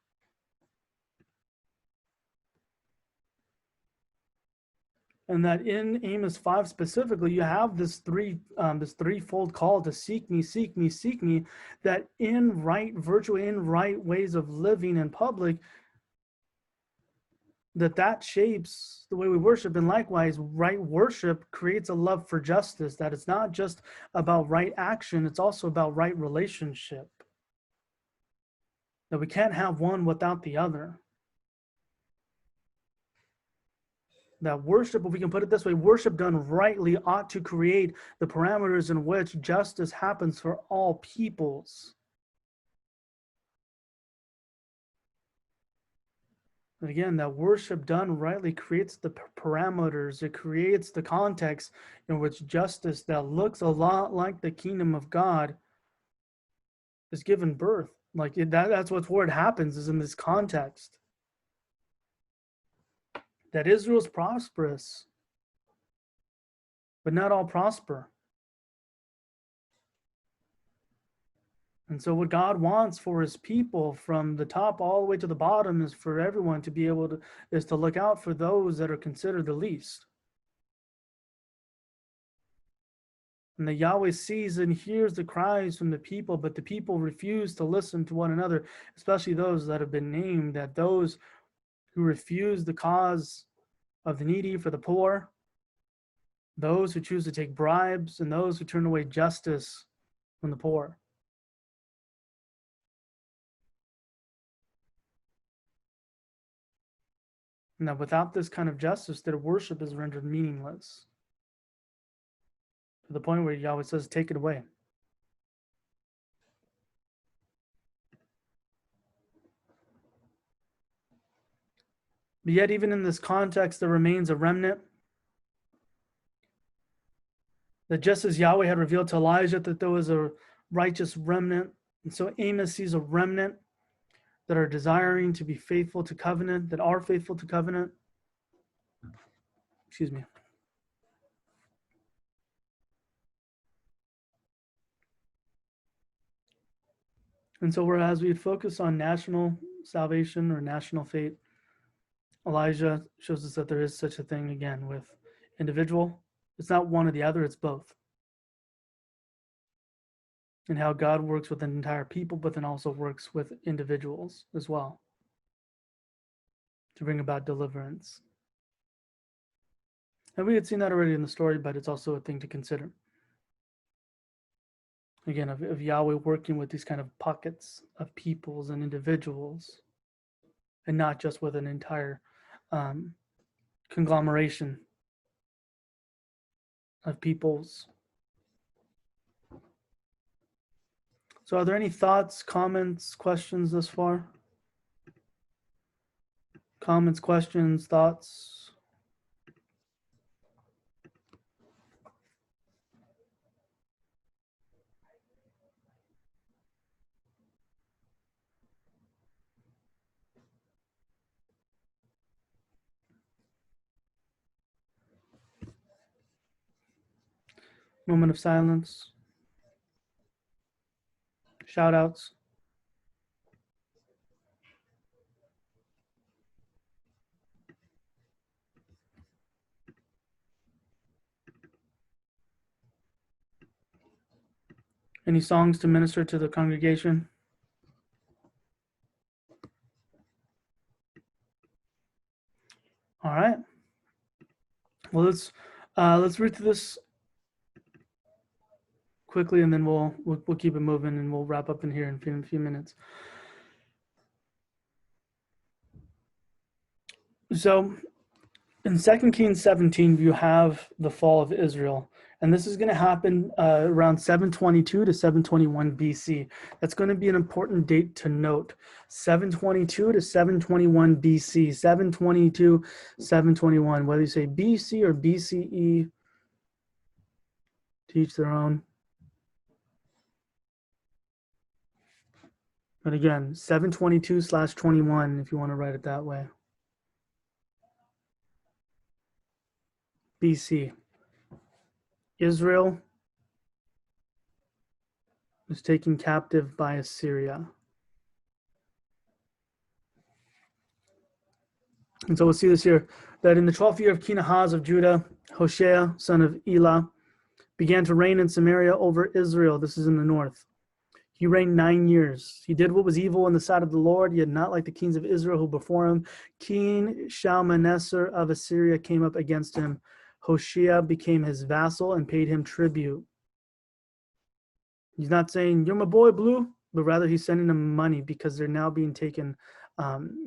And that in Amos 5 specifically, you have this threefold call to seek me, seek me, seek me, that in right virtue, in right ways of living in public, that shapes the way we worship. And likewise, right worship creates a love for justice, that it's not just about right action, it's also about right relationship. That we can't have one without the other. That worship, if we can put it this way, worship done rightly ought to create the parameters in which justice happens for all peoples. And again, that worship done rightly creates the parameters, it creates the context in which justice that looks a lot like the kingdom of God is given birth. Like that's where it happens, is in this context. That Israel's prosperous, but not all prosper. And so what God wants for his people from the top all the way to the bottom is for everyone to be able to, is to look out for those that are considered the least. And the Yahweh sees and hears the cries from the people, but the people refuse to listen to one another, especially those that have been named, that those who refuse the cause of the needy for the poor, those who choose to take bribes, and those who turn away justice from the poor. Now, without this kind of justice, their worship is rendered meaningless. To the point where Yahweh says, take it away. But yet, even in this context, there remains a remnant. That just as Yahweh had revealed to Elijah that there was a righteous remnant, and so Amos sees a remnant that are desiring to be faithful to covenant, that are faithful to covenant. Excuse me. And so whereas we'd focus on national salvation or national fate, Elijah shows us that there is such a thing again with individual. It's not one or the other, it's both. And how God works with an entire people, but then also works with individuals as well to bring about deliverance. And we had seen that already in the story, but it's also a thing to consider. Again, of Yahweh working with these kind of pockets of peoples and individuals, and not just with an entire conglomeration of peoples. So are there any thoughts, comments, questions thus far? Comments, questions, thoughts? Moment of silence. Shout outs. Any songs to minister to the congregation? All right. Well, let's read through this quickly, and then we'll keep it moving, and we'll wrap up in here in a few minutes. So, in 2 Kings 17, you have the fall of Israel. And this is going to happen around 722 to 721 BC. That's going to be an important date to note. 722 to 721 BC. 722, 721. Whether you say BC or BCE, to each their own. But again, 722/21, if you want to write it that way. BC. Israel was taken captive by Assyria. And so we'll see this here, that in the 12th year of King Ahaz of Judah, Hoshea, son of Elah, began to reign in Samaria over Israel. This is in the north. He reigned 9 years. He did what was evil in the sight of the Lord, yet not like the kings of Israel who before him. King Shalmaneser of Assyria came up against him. Hoshea became his vassal and paid him tribute. He's not saying, you're my boy, Blue, but rather he's sending them money because they're now being taken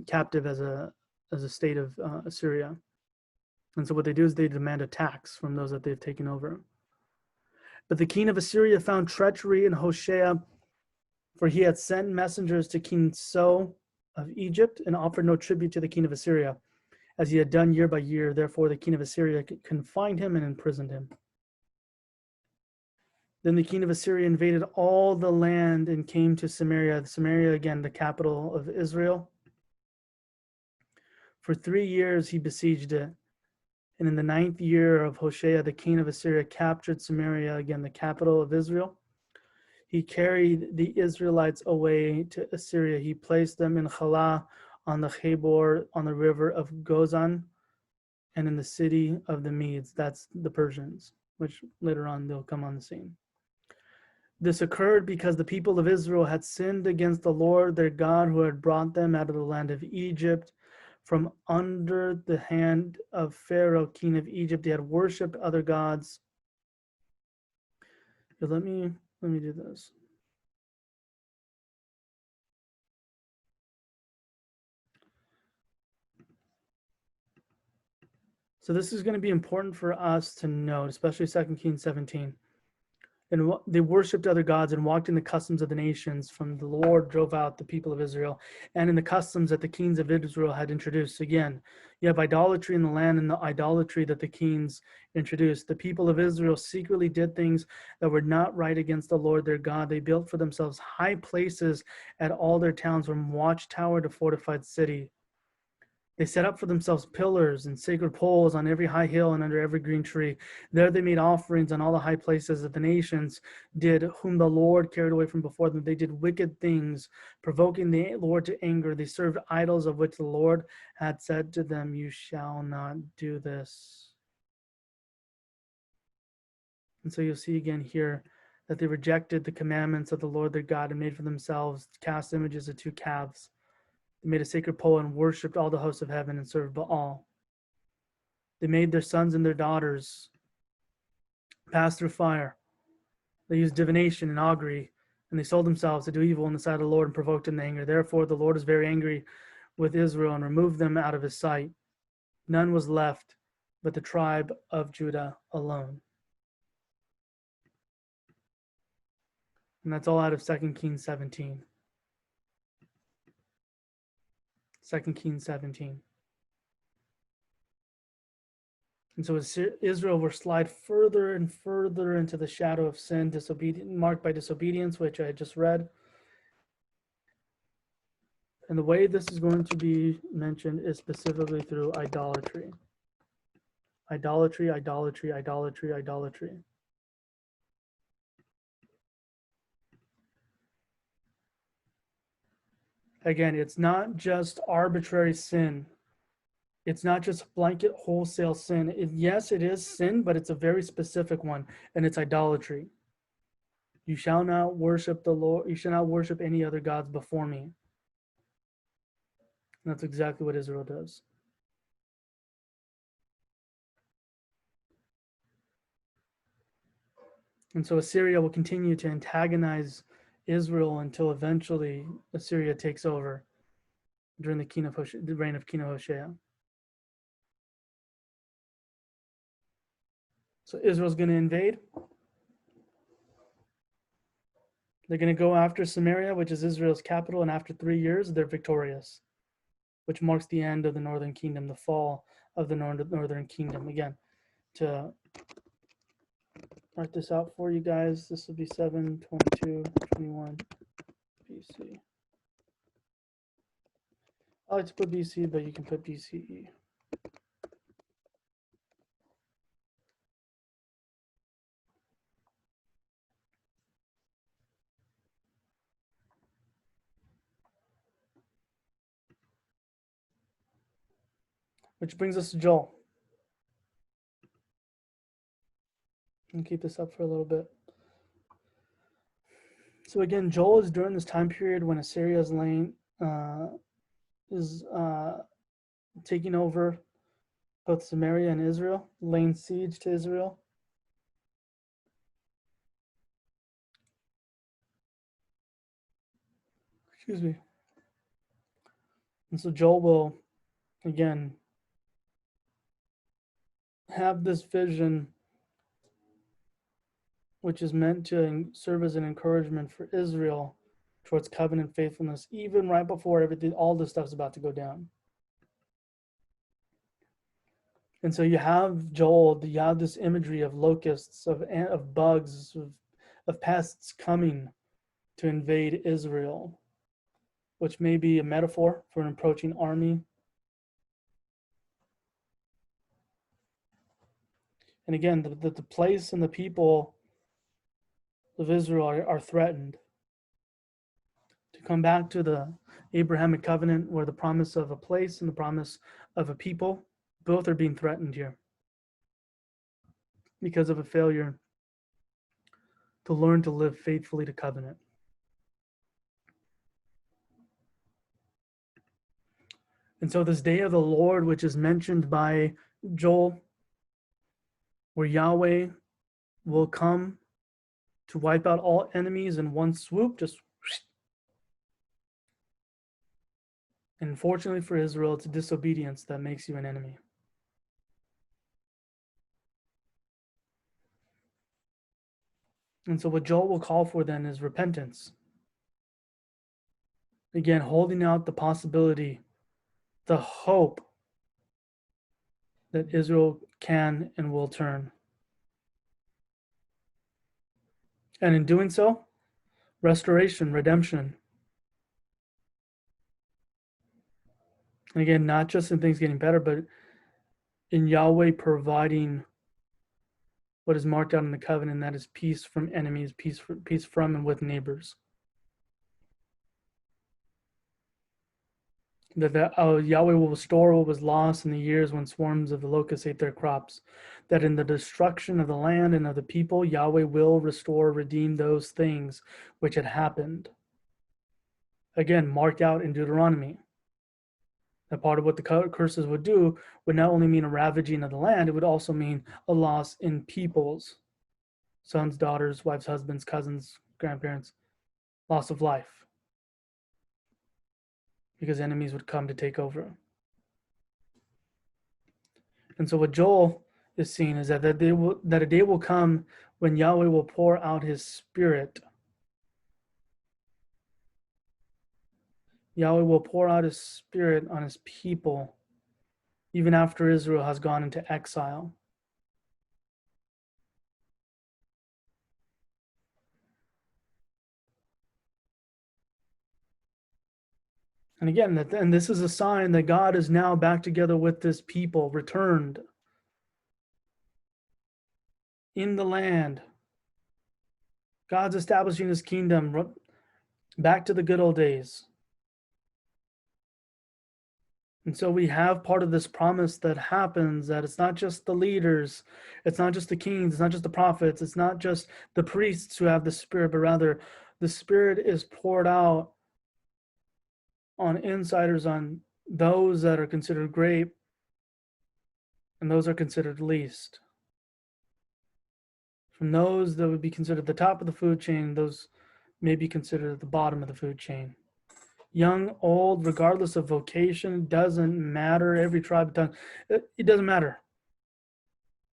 captive as a state of Assyria. And so what they do is they demand a tax from those that they've taken over. But the king of Assyria found treachery in Hoshea, for he had sent messengers to King So of Egypt and offered no tribute to the king of Assyria, as he had done year by year. Therefore the king of Assyria confined him and imprisoned him. Then the king of Assyria invaded all the land and came to Samaria. Samaria, again, the capital of Israel. For 3 years he besieged it. And in the 9th year of Hoshea, the king of Assyria captured Samaria, again, the capital of Israel. He carried the Israelites away to Assyria. He placed them in Halah on the Habor, on the river of Gozan, and in the city of the Medes. That's the Persians, which later on they'll come on the scene. This occurred because the people of Israel had sinned against the Lord their God, who had brought them out of the land of Egypt from under the hand of Pharaoh, king of Egypt. They had worshipped other gods. But let me do this. So this is going to be important for us to note, especially 2 Kings 17. And they worshipped other gods and walked in the customs of the nations. From the Lord drove out the people of Israel, and in the customs that the kings of Israel had introduced. Again, you have idolatry in the land and the idolatry that the kings introduced. The people of Israel secretly did things that were not right against the Lord their God. They built for themselves high places at all their towns, from watchtower to fortified city. They set up for themselves pillars and sacred poles on every high hill and under every green tree. There they made offerings on all the high places that the nations did, whom the Lord carried away from before them. They did wicked things, provoking the Lord to anger. They served idols of which the Lord had said to them, you shall not do this. And so you'll see again here that they rejected the commandments of the Lord their God and made for themselves cast images of 2 calves. They made a sacred pole and worshipped all the hosts of heaven and served Baal. They made their sons and their daughters pass through fire. They used divination and augury, and they sold themselves to do evil in the sight of the Lord and provoked him to anger. Therefore the Lord was very angry with Israel and removed them out of his sight. None was left but the tribe of Judah alone. And that's all out of 2 Kings 17. 2 Kings 17. And so as Israel will slide further and further into the shadow of sin, marked by disobedience, which I just read. And the way this is going to be mentioned is specifically through idolatry. Idolatry, idolatry, idolatry, idolatry. Again, it's not just arbitrary sin. It's not just blanket wholesale sin. Yes, it is sin, but it's a very specific one, and it's idolatry. You shall not worship the Lord. You shall not worship any other gods before me. And that's exactly what Israel does. And so Assyria will continue to antagonize Israel until eventually Assyria takes over during the reign of King Hoshea. So Israel's going to invade. They're going to go after Samaria, which is Israel's capital, and after 3 years, they're victorious, which marks the end of the northern kingdom, the fall of the northern kingdom. Again, to mark this out for you guys, this will be 722-21 BC. I like to put BC, but you can put BCE. Which brings us to Joel. And keep this up for a little bit. So again, Joel is during this time period when Assyria is taking over both Samaria and Israel, laying siege to Israel. Excuse me. And so Joel will, again, have this vision, which is meant to serve as an encouragement for Israel towards covenant faithfulness, even right before everything, all this stuff's about to go down. And so you have Joel, you have this imagery of locusts, of bugs, of pests coming to invade Israel, which may be a metaphor for an approaching army. And again, the place and the people of Israel are threatened. To come back to the Abrahamic covenant, where the promise of a place and the promise of a people, both are being threatened here because of a failure to learn to live faithfully to covenant. And so this day of the Lord, which is mentioned by Joel, where Yahweh will come to wipe out all enemies in one swoop, just. And unfortunately for Israel, it's disobedience that makes you an enemy. And so what Joel will call for then is repentance. Again, holding out the possibility, the hope that Israel can and will turn. And in doing so, restoration, redemption. And again, not just in things getting better, but in Yahweh providing what is marked out in the covenant, that is peace from enemies, peace from and with neighbors. That Yahweh will restore what was lost in the years when swarms of the locusts ate their crops. That in the destruction of the land and of the people, Yahweh will restore, redeem those things which had happened. Again, marked out in Deuteronomy. That part of what the curses would do would not only mean a ravaging of the land, it would also mean a loss in peoples, sons, daughters, wives, husbands, cousins, grandparents, loss of life, because enemies would come to take over. And so what Joel is seeing is that a day will come when Yahweh will pour out his spirit. Yahweh will pour out his spirit on his people, even after Israel has gone into exile. And again, and this is a sign that God is now back together with this people, returned in the land. God's establishing his kingdom back to the good old days. And so we have part of this promise that happens, that it's not just the leaders, it's not just the kings, it's not just the prophets, it's not just the priests who have the Spirit, but rather the Spirit is poured out on insiders, on those that are considered great, and those are considered least. From those that would be considered the top of the food chain, those may be considered at the bottom of the food chain. Young, old, regardless of vocation, doesn't matter. Every tribe, tongue, it doesn't matter.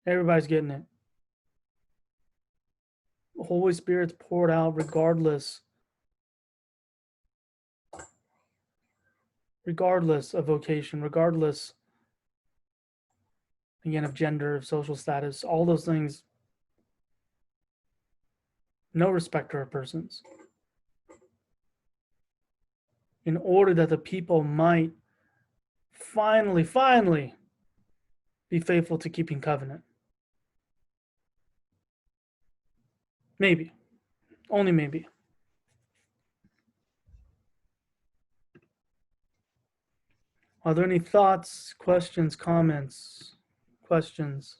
Everybody's getting it. The Holy Spirit's poured out regardless of vocation, regardless, again, of gender, of social status, all those things. No respecter of persons. In order that the people might finally be faithful to keeping covenant. Maybe. Only maybe. Are there any thoughts, questions, comments, questions?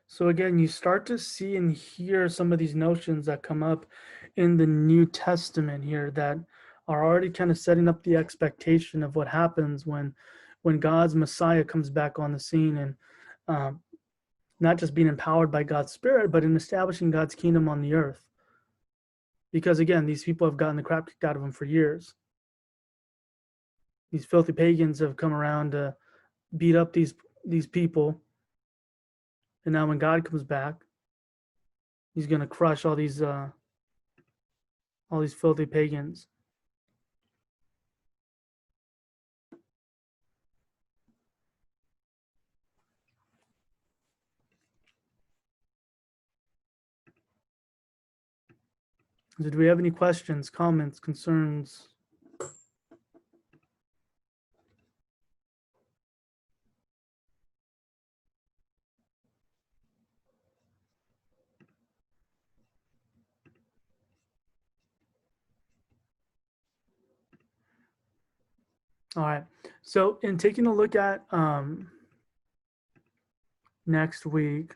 So again, you start to see and hear some of these notions that come up in the New Testament here that are already kind of setting up the expectation of what happens when God's Messiah comes back on the scene, and um, not just being empowered by God's Spirit, but in establishing God's kingdom on the earth. Because again, these people have gotten the crap kicked out of them for years. These filthy pagans have come around to beat up these people. And now when God comes back, he's going to crush all these filthy pagans. So do we have any questions, comments, concerns? All right. So in taking a look at next week,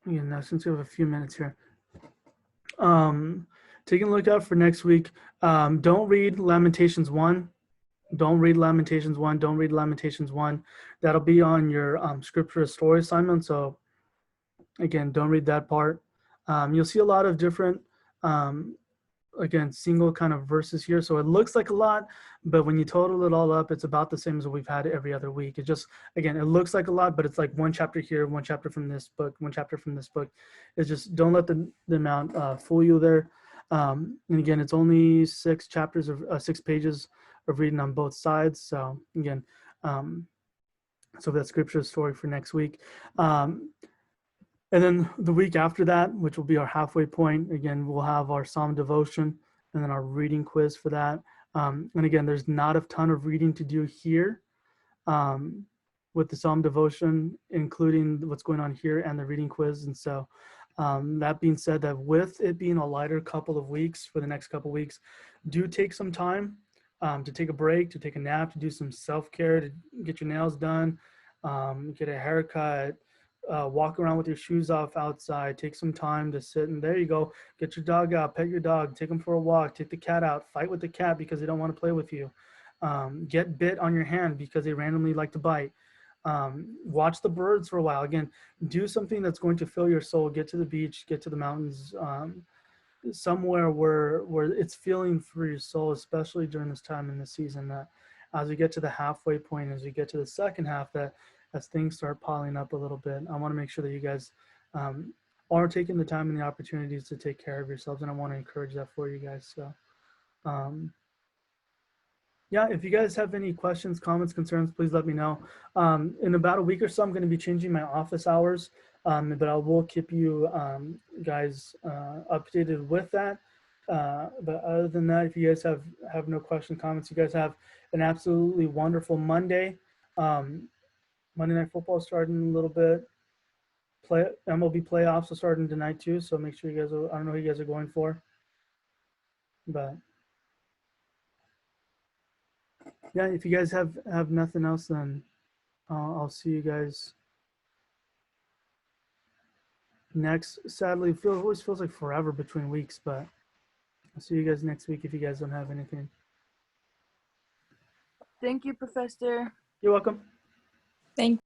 again, now since we have a few minutes here, taking a look out for next week, don't read Lamentations 1. Don't read Lamentations 1. Don't read Lamentations 1. That'll be on your scripture story assignment. So again, don't read that part. You'll see a lot of different, again, single kind of verses here. So it looks like a lot, but when you total it all up, it's about the same as what we've had every other week. It just, again, it looks like a lot, but it's like one chapter here, one chapter from this book, one chapter from this book. It's just, don't let the amount fool you there. And again, it's only 6 chapters of 6 pages of reading on both sides. So again, so that's scripture story for next week. And then the week after that, which will be our halfway point, again, we'll have our Psalm devotion and then our reading quiz for that. And again, there's not a ton of reading to do here with the Psalm devotion, including what's going on here and the reading quiz. And so that being said, that with it being a lighter couple of weeks for the next couple of weeks, do take some time to take a break, to take a nap, to do some self-care, to get your nails done, get a haircut, walk around with your shoes off outside, take some time to sit, and there you go. Get your dog out, pet your dog, take him for a walk, take the cat out, fight with the cat because they don't want to play with you. Get bit on your hand because they randomly like to bite. Watch the birds for a while. Again, do something that's going to fill your soul. Get to the beach, get to the mountains, somewhere where it's feeling for your soul, especially during this time in the season, that as we get to the halfway point, as we get to the second half, that as things start piling up a little bit, I want to make sure that you guys are taking the time and the opportunities to take care of yourselves, and I want to encourage that for you guys. So yeah, if you guys have any questions, comments, concerns, please let me know. In about a week or so, I'm going to be changing my office hours, but I will keep you guys updated with that. But other than that, if you guys have no questions, comments, you guys have an absolutely wonderful Monday. Monday Night Football starting a little bit. MLB playoffs are starting tonight too, so make sure you guys I don't know who you guys are going for. But yeah, if you guys have nothing else, then I'll see you guys next. Sadly, it always feels like forever between weeks, but I'll see you guys next week if you guys don't have anything. Thank you, Professor. You're welcome. Thank